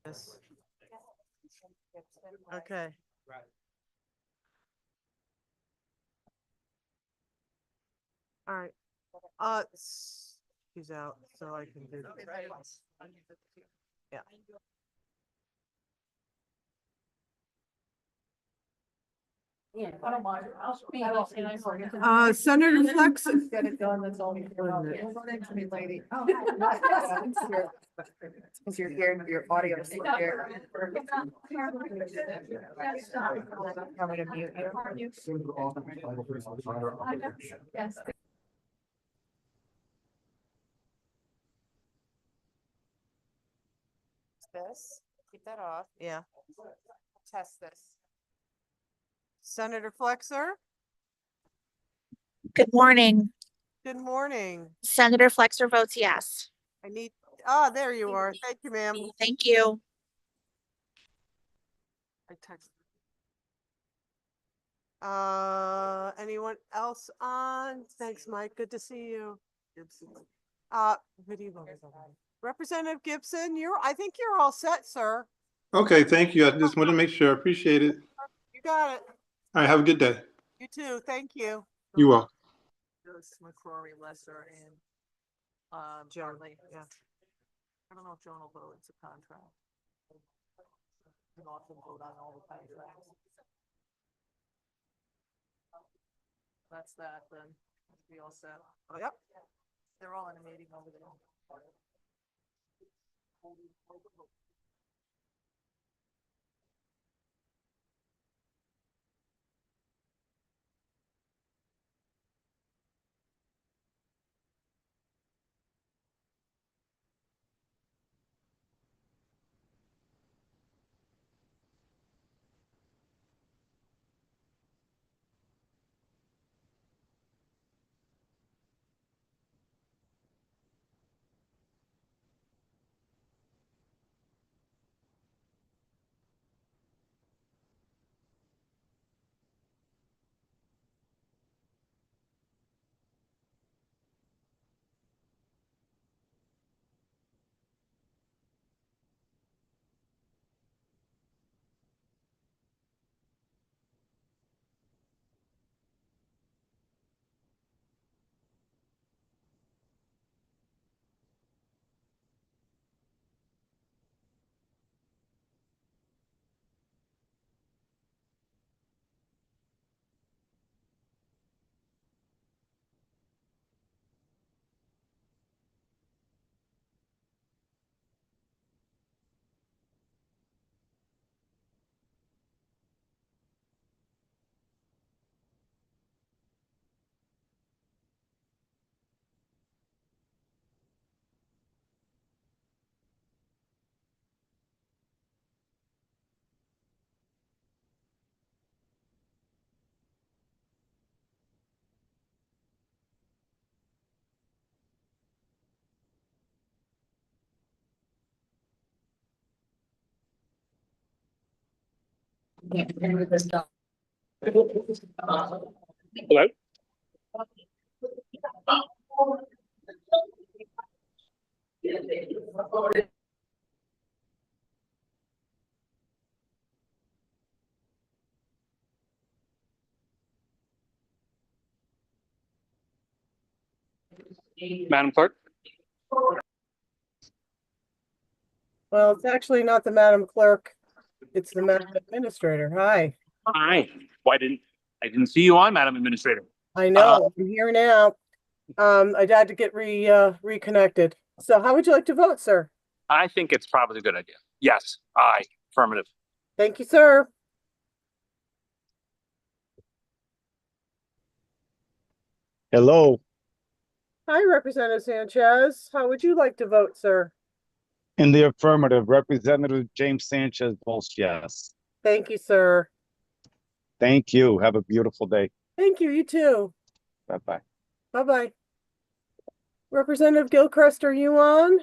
Yes. Okay. All right. She's out, so I can do. Yeah. Senator Flex. Get it done, that's all. Because you're here, your audio is here. Want me to mute you? Yes. This, keep that off. Yeah. Test this. Senator Flexer, Good morning. good morning. Senator Flexer votes yes. I need, there you are. Thank you, ma'am. Thank you. I text. Anyone else on? Thanks, Mike. Good to see you. Video. Representative Gibson, I think you're all set, sir. Okay, thank you. I just want to make sure. I appreciate it. You got it. All right, have a good day. You too. Thank you. You welcome. McCrory, Lesser, and Charlie, yeah. I don't know if Joan will vote, it's a contract. You can often vote on all the contracts. That's that then. We all set. Oh, yep. They're all in a meeting over there. Hello? Madam Clerk? Well, it's actually not the Madam Clerk. It's the Madam Administrator. Hi. Hi. I didn't see you on, Madam Administrator. I know, I'm here now. I had to get reconnected. So how would you like to vote, sir? I think it's probably a good idea. Yes, aye, affirmative. Thank you, sir. Hello. Hi, Representative Sanchez. How would you like to vote, sir? In the affirmative, Representative James Sanchez votes yes. Thank you, sir. Thank you. Have a beautiful day. Thank you, you too. Bye-bye. Bye-bye. Representative Gilchrist, are you on?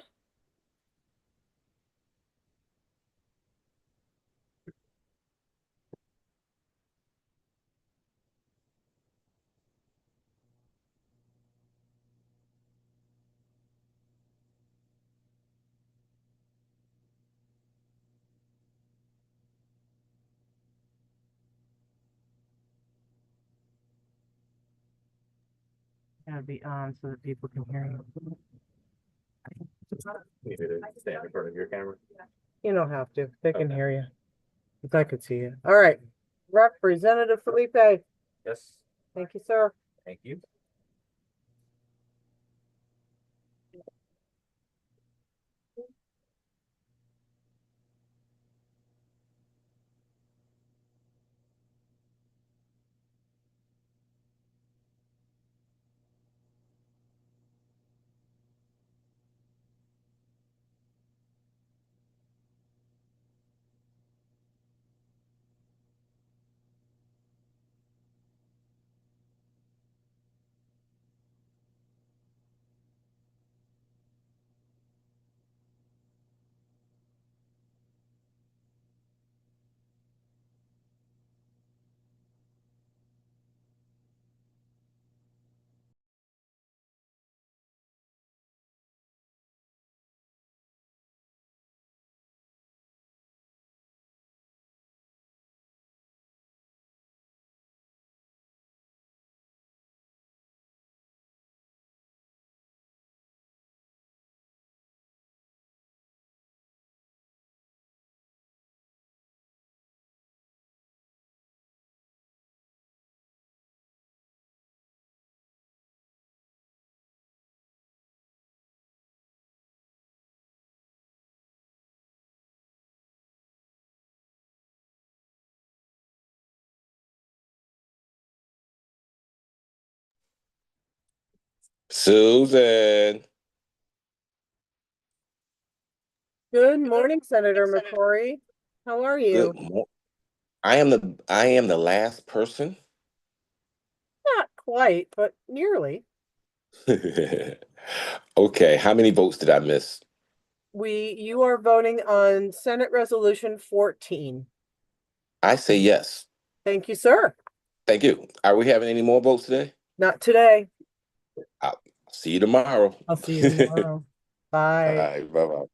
Gotta be on so that people can hear you. You need to stand in front of your camera. You don't have to. They can hear you. If I could see you. All right. Representative Felipe. Yes, Thank you, sir. thank you. Susan. Good morning, Senator McCrory. How are you? I am the last person. Not quite, but nearly. Okay, how many votes did I miss? You are voting on Senate Resolution 14. I say yes. Thank you, sir. Thank you. Are we having any more votes today? Not today. I'll see you tomorrow. I'll see you tomorrow. All Bye. right, bye-bye.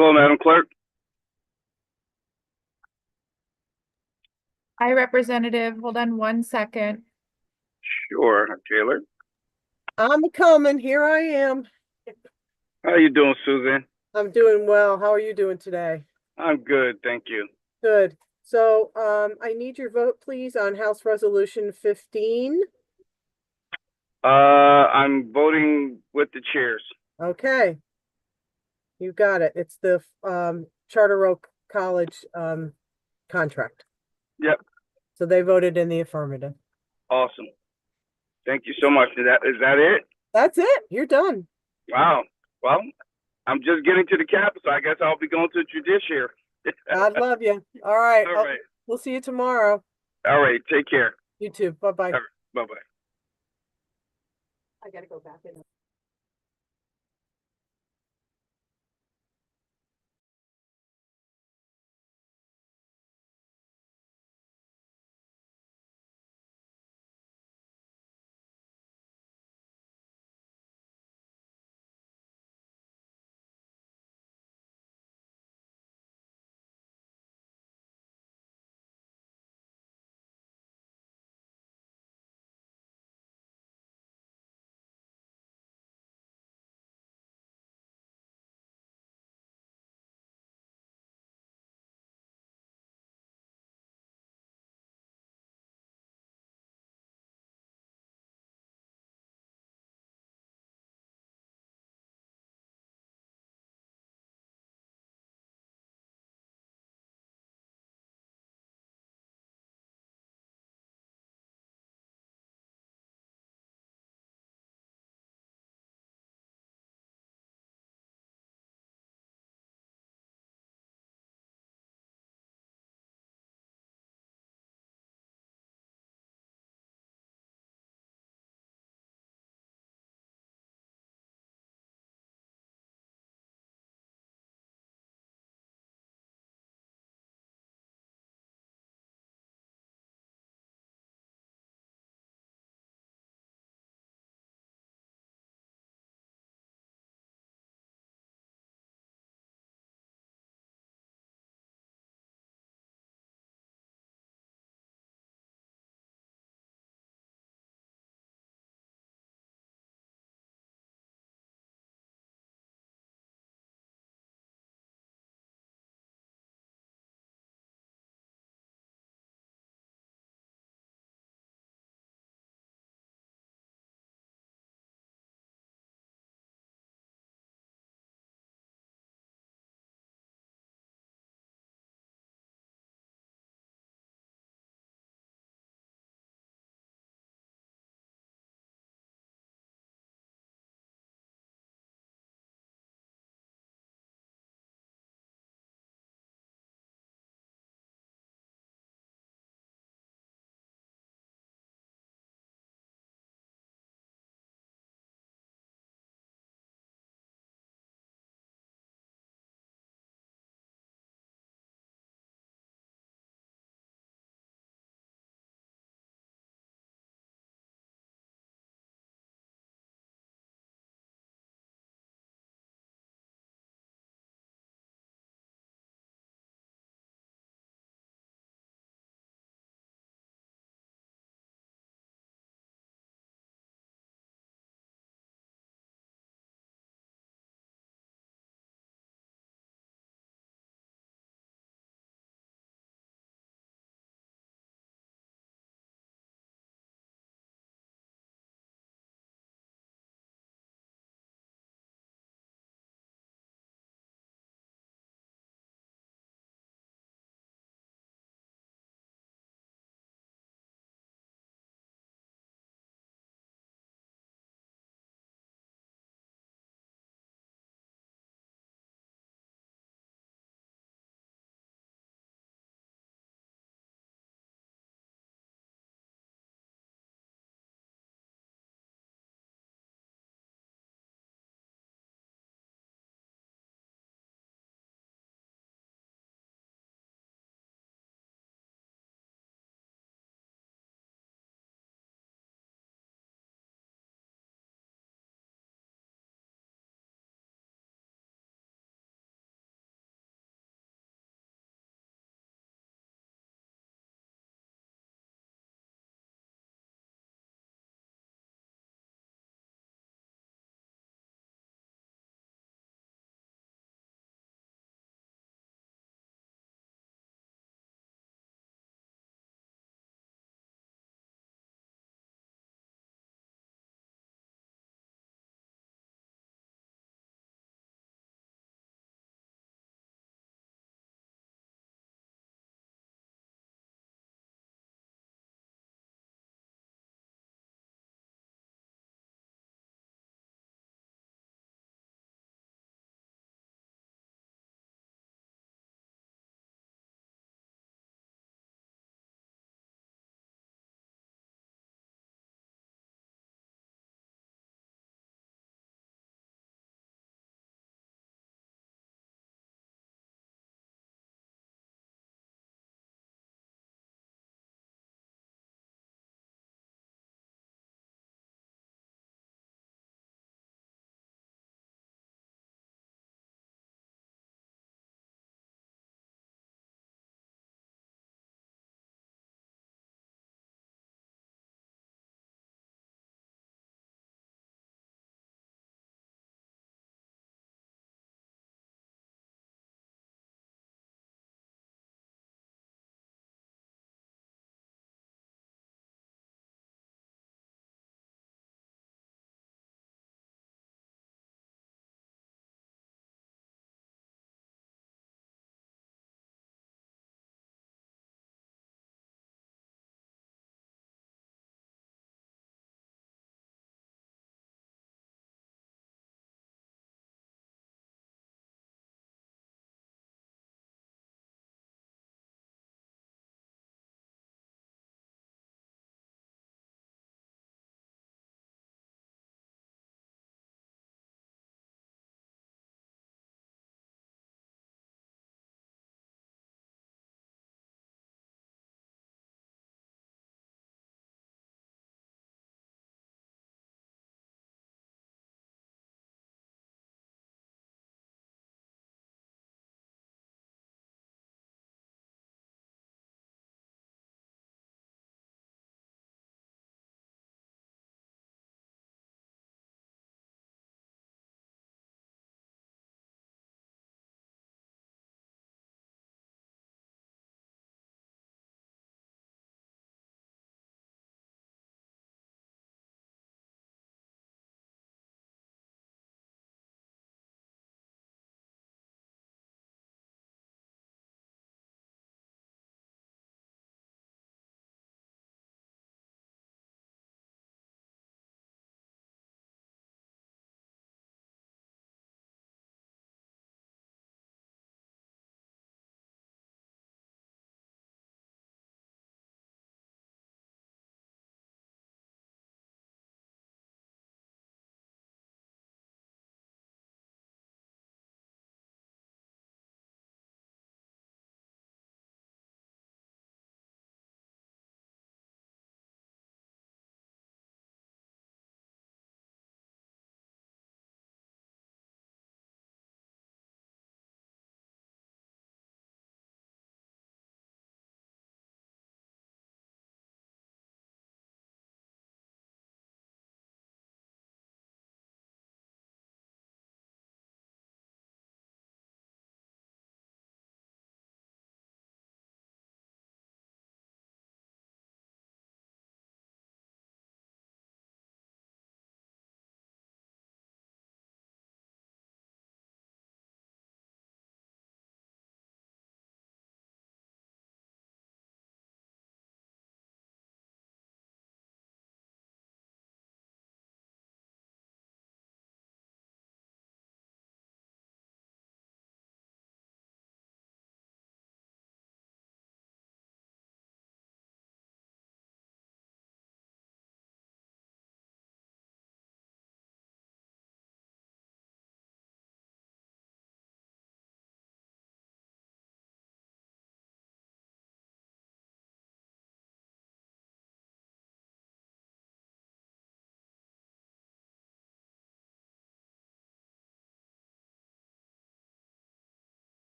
Hello, Madam Clerk. Hi, Representative. Hold on 1 second. Sure, Taylor. I'm coming. Here I am. How you doing, Susan? I'm doing well. How are you doing today? I'm good, thank you. Good. So, I need your vote, please, on House Resolution 15. I'm voting with the chairs. Okay. You got it. It's the, Charter Oak College, contract. Yep, So they voted in the affirmative. awesome. Thank you so much. Is that it? That's it. You're done. Wow. Well, I'm just getting to the capital. So I guess I'll be going to the judiciary. God love you. All right. All right. We'll see you tomorrow. All right. Take care. You too. Bye-bye. Bye bye. I gotta go back in.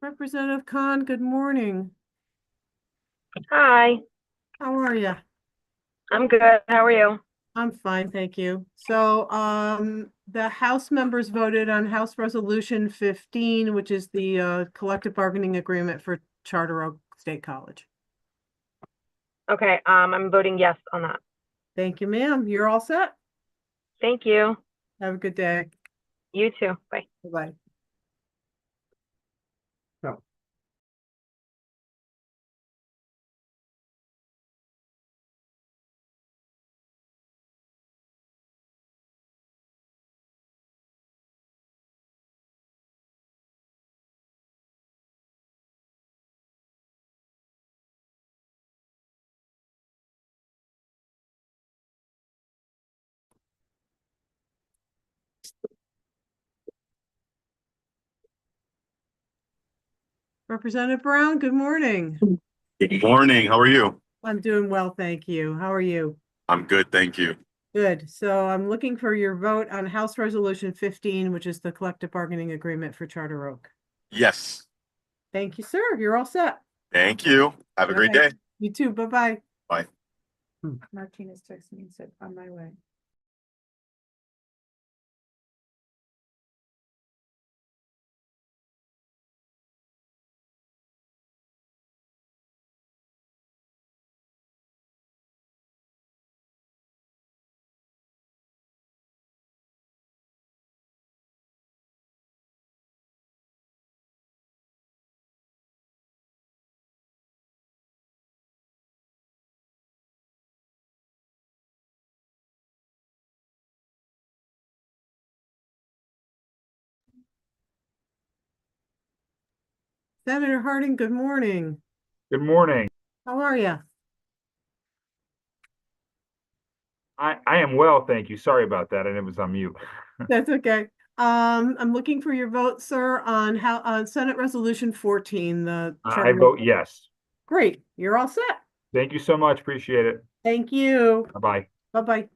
Representative Khan, good morning. Hi, How are you? I'm good. How are you? I'm fine, thank you. So, the House members voted on House Resolution 15, which is the collective bargaining agreement for Charter Oak State College. Okay, I'm voting yes on that. Thank you, ma'am. You're all set? Thank you. Have a good day. You too. Bye. Bye-bye. Representative Brown, good morning. Good morning. How are you? I'm doing well, thank you. How are you? I'm good, thank you. Good. So I'm looking for your vote on House Resolution 15, which is the collective bargaining agreement for Charter Oak. Yes. Thank you, sir. You're all set. Thank you. Have a great Bye-bye. day. You too. Bye-bye. Bye. Martinez texted me and said, on my way. Senator Harding, good morning. Good morning. How are you? I am well, thank you. Sorry about that. I was on mute. That's okay. I'm looking for your vote, sir, on Senate Resolution 14, the I charter. vote yes. Great. You're all set. Thank you so much. Appreciate it. Thank you. Bye-bye. Bye-bye.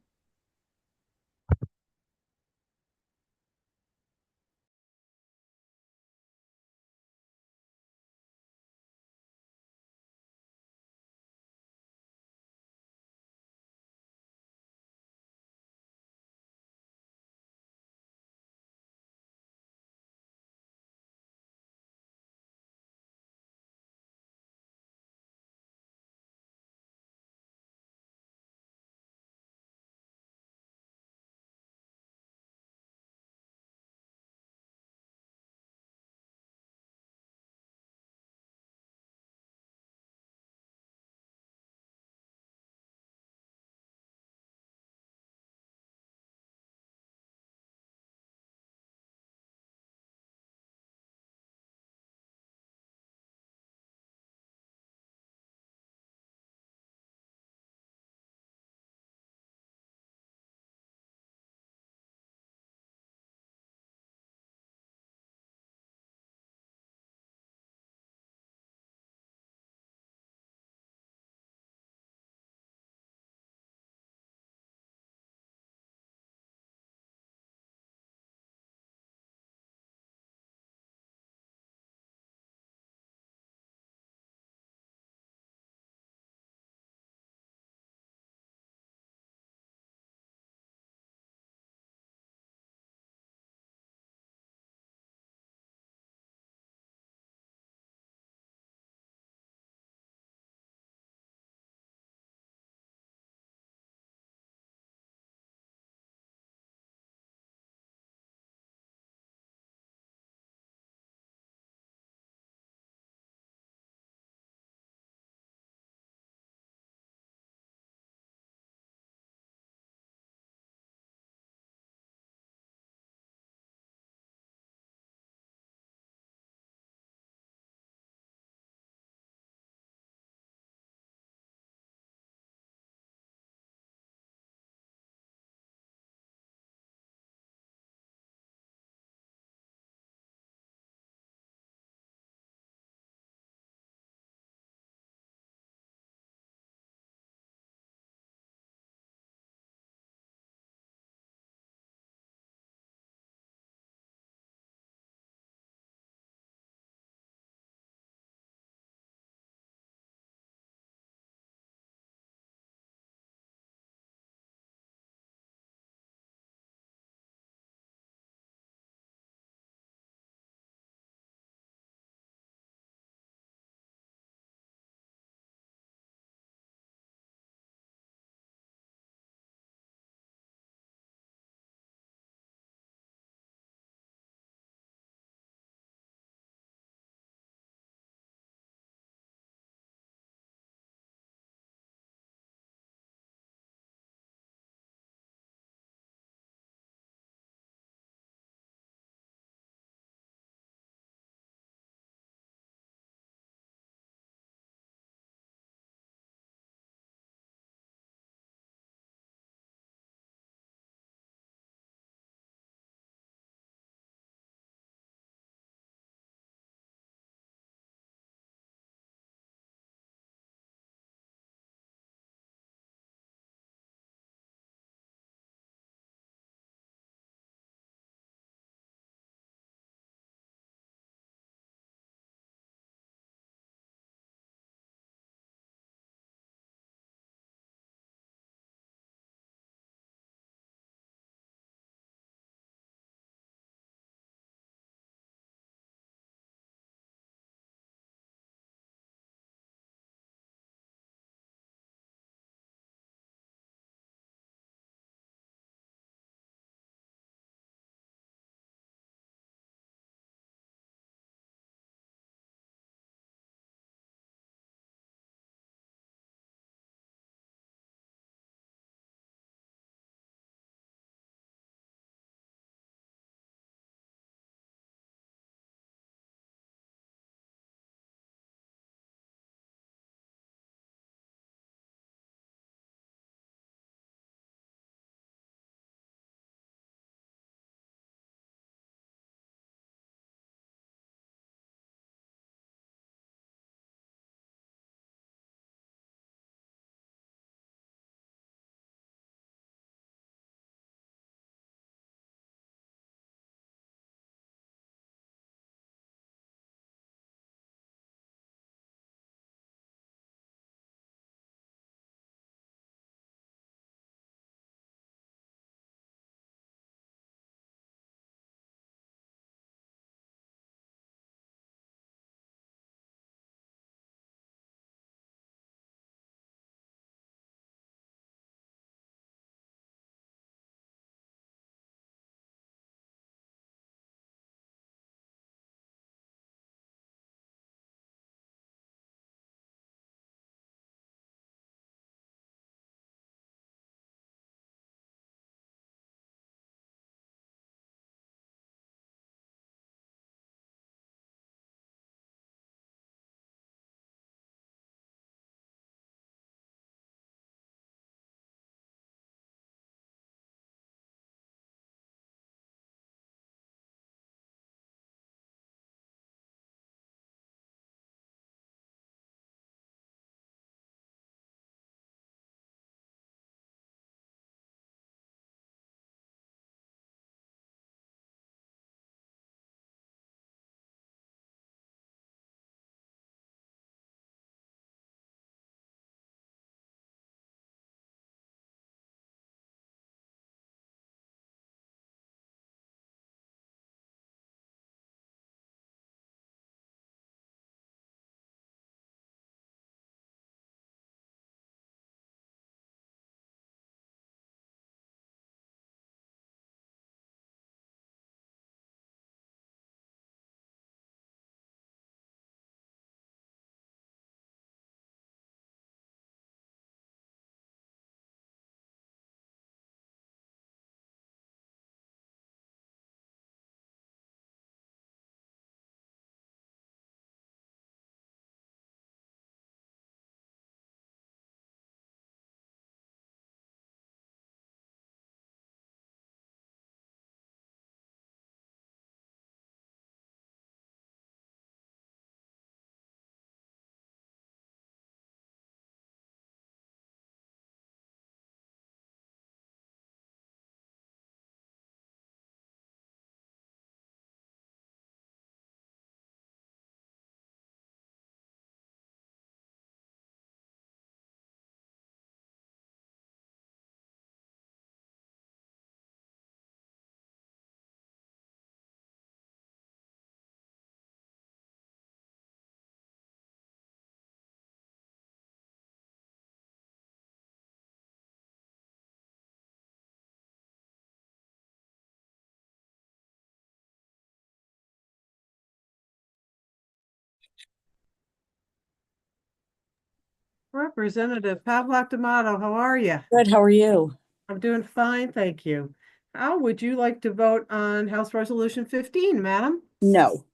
Representative Pavlik Tomato, how are you? Good, how are you? I'm doing fine, thank you. How would you like to vote on House Resolution 15, madam? No.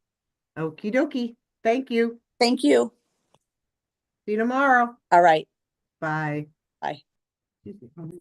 Okie dokie. Thank you. Thank you. See you tomorrow. All right. Bye. Bye. Excuse me.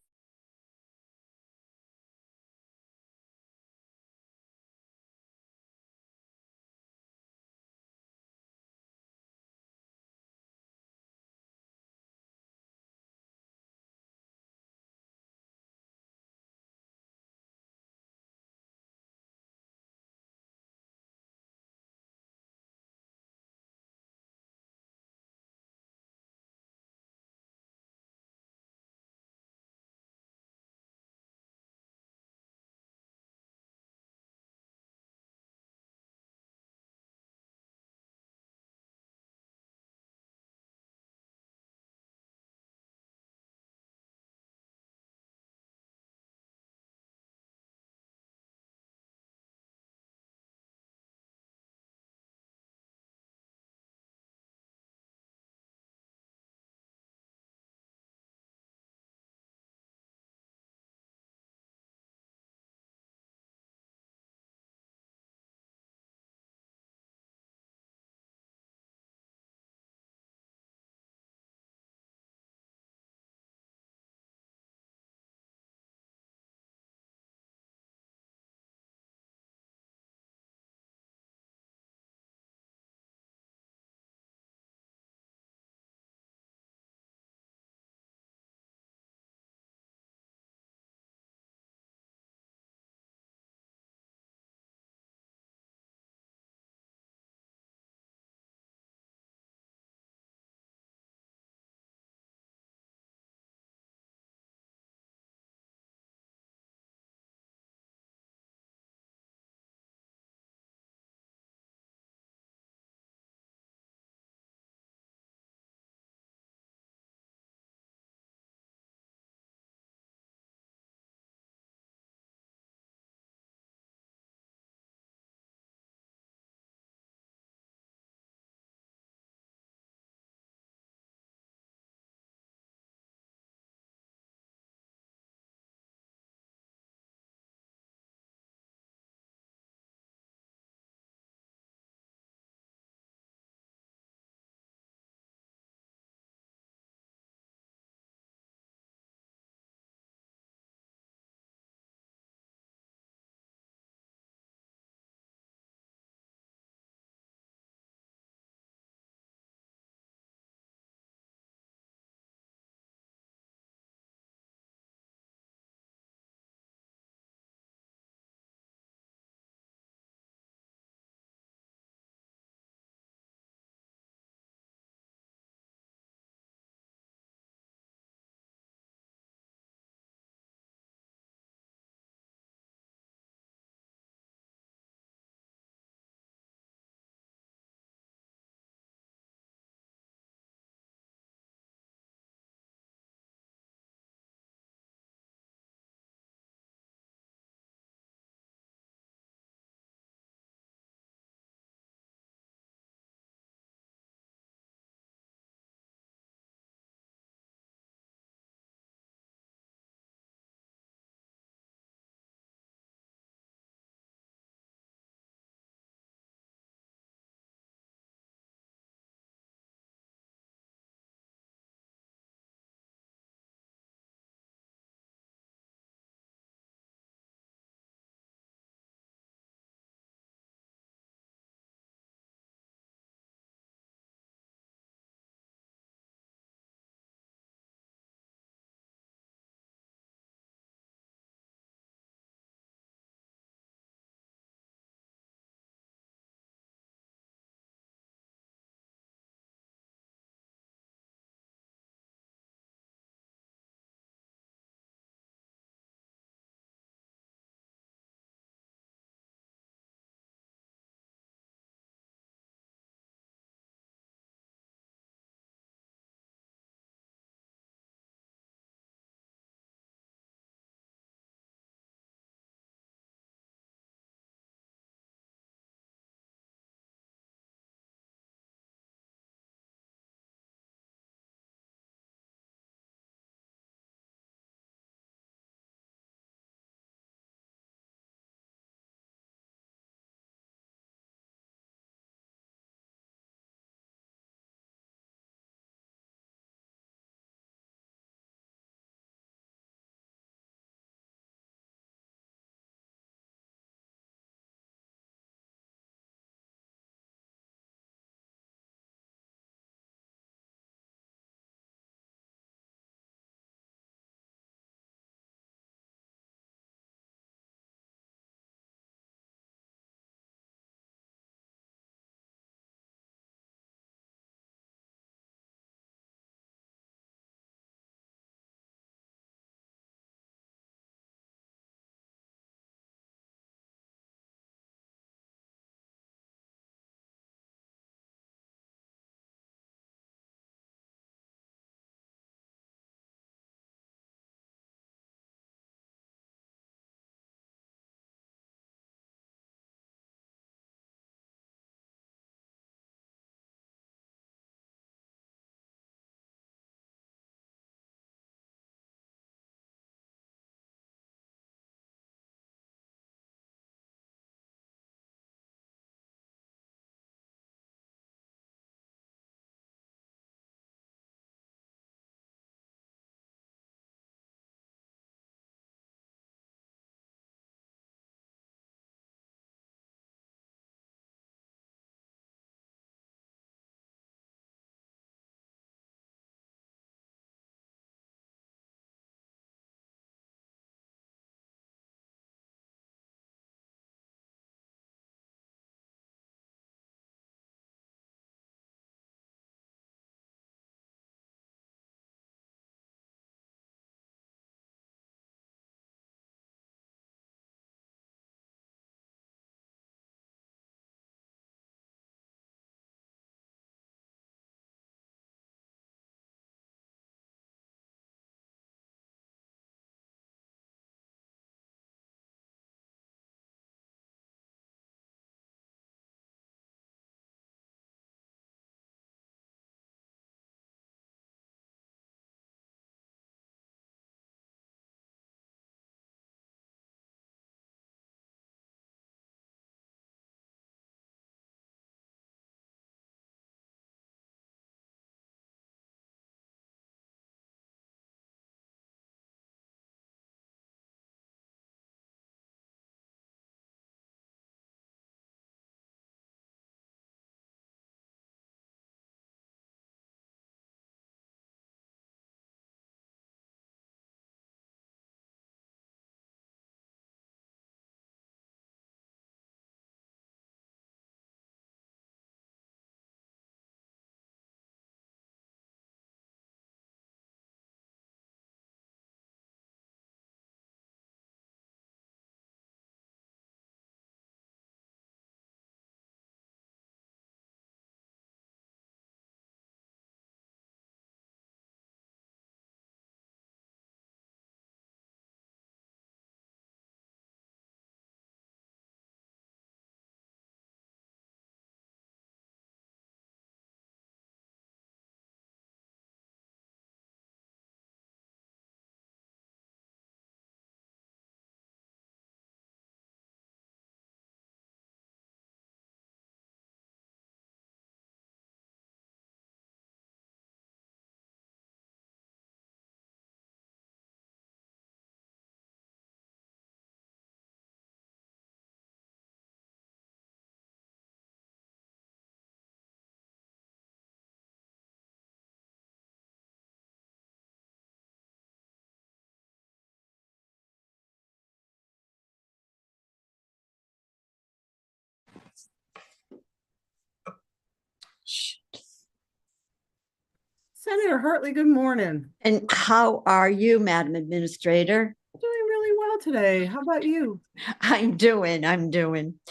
Senator Hartley, good morning. And how are you, Madam Administrator? Doing really well today. How about you? I'm doing.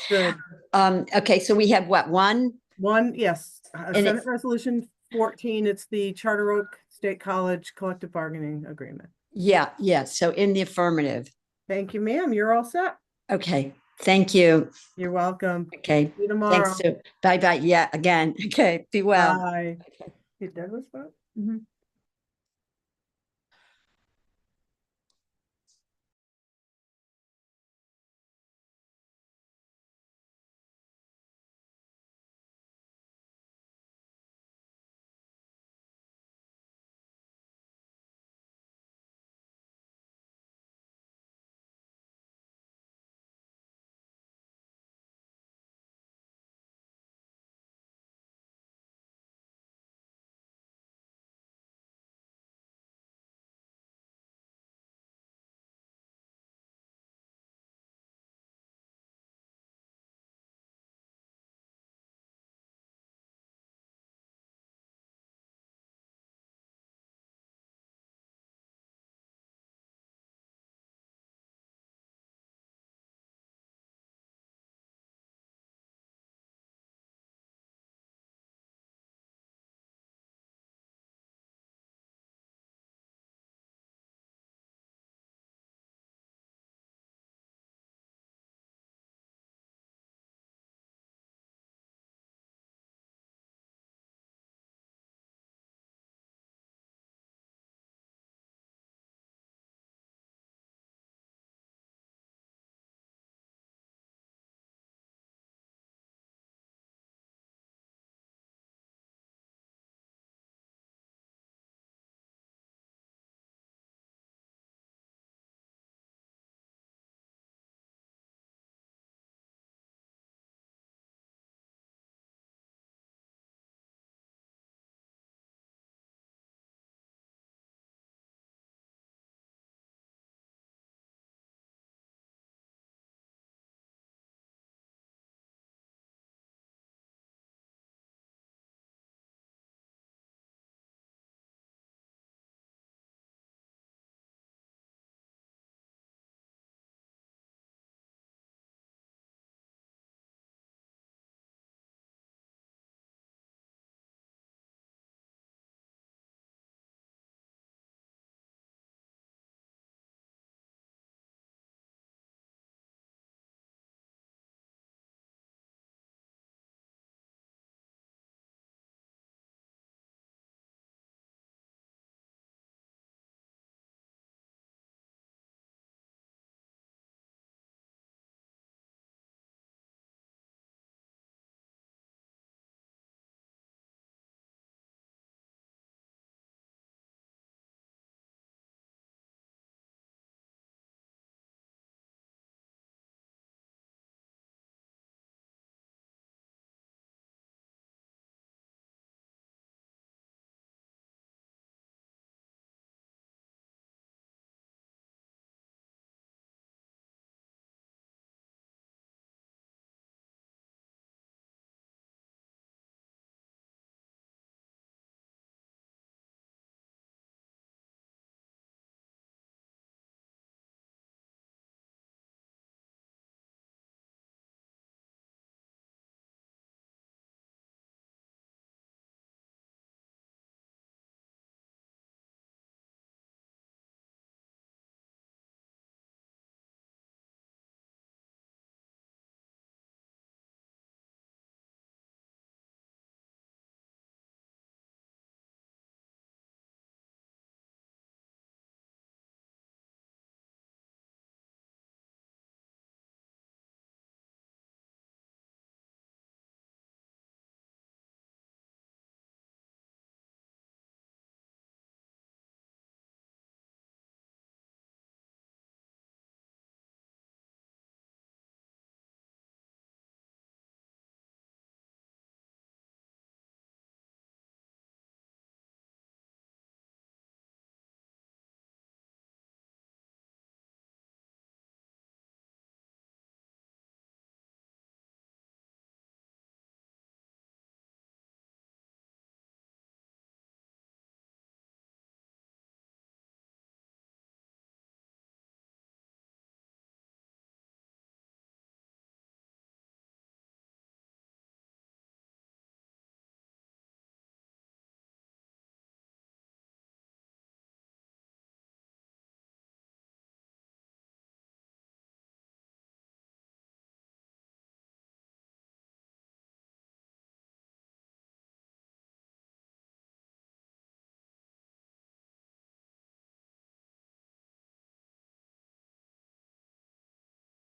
Good. Okay, so we have what, one? One, yes, And Senate it's- Resolution 14, it's the Charter Oak State College Collective Bargaining Agreement. Yeah, so in the affirmative. Thank you, ma'am. You're all set. Okay, thank you. You're welcome. Okay, See you tomorrow. thanks, Sue. Bye-bye, yeah, again. Okay, be well. Bye. Did Douglas vote?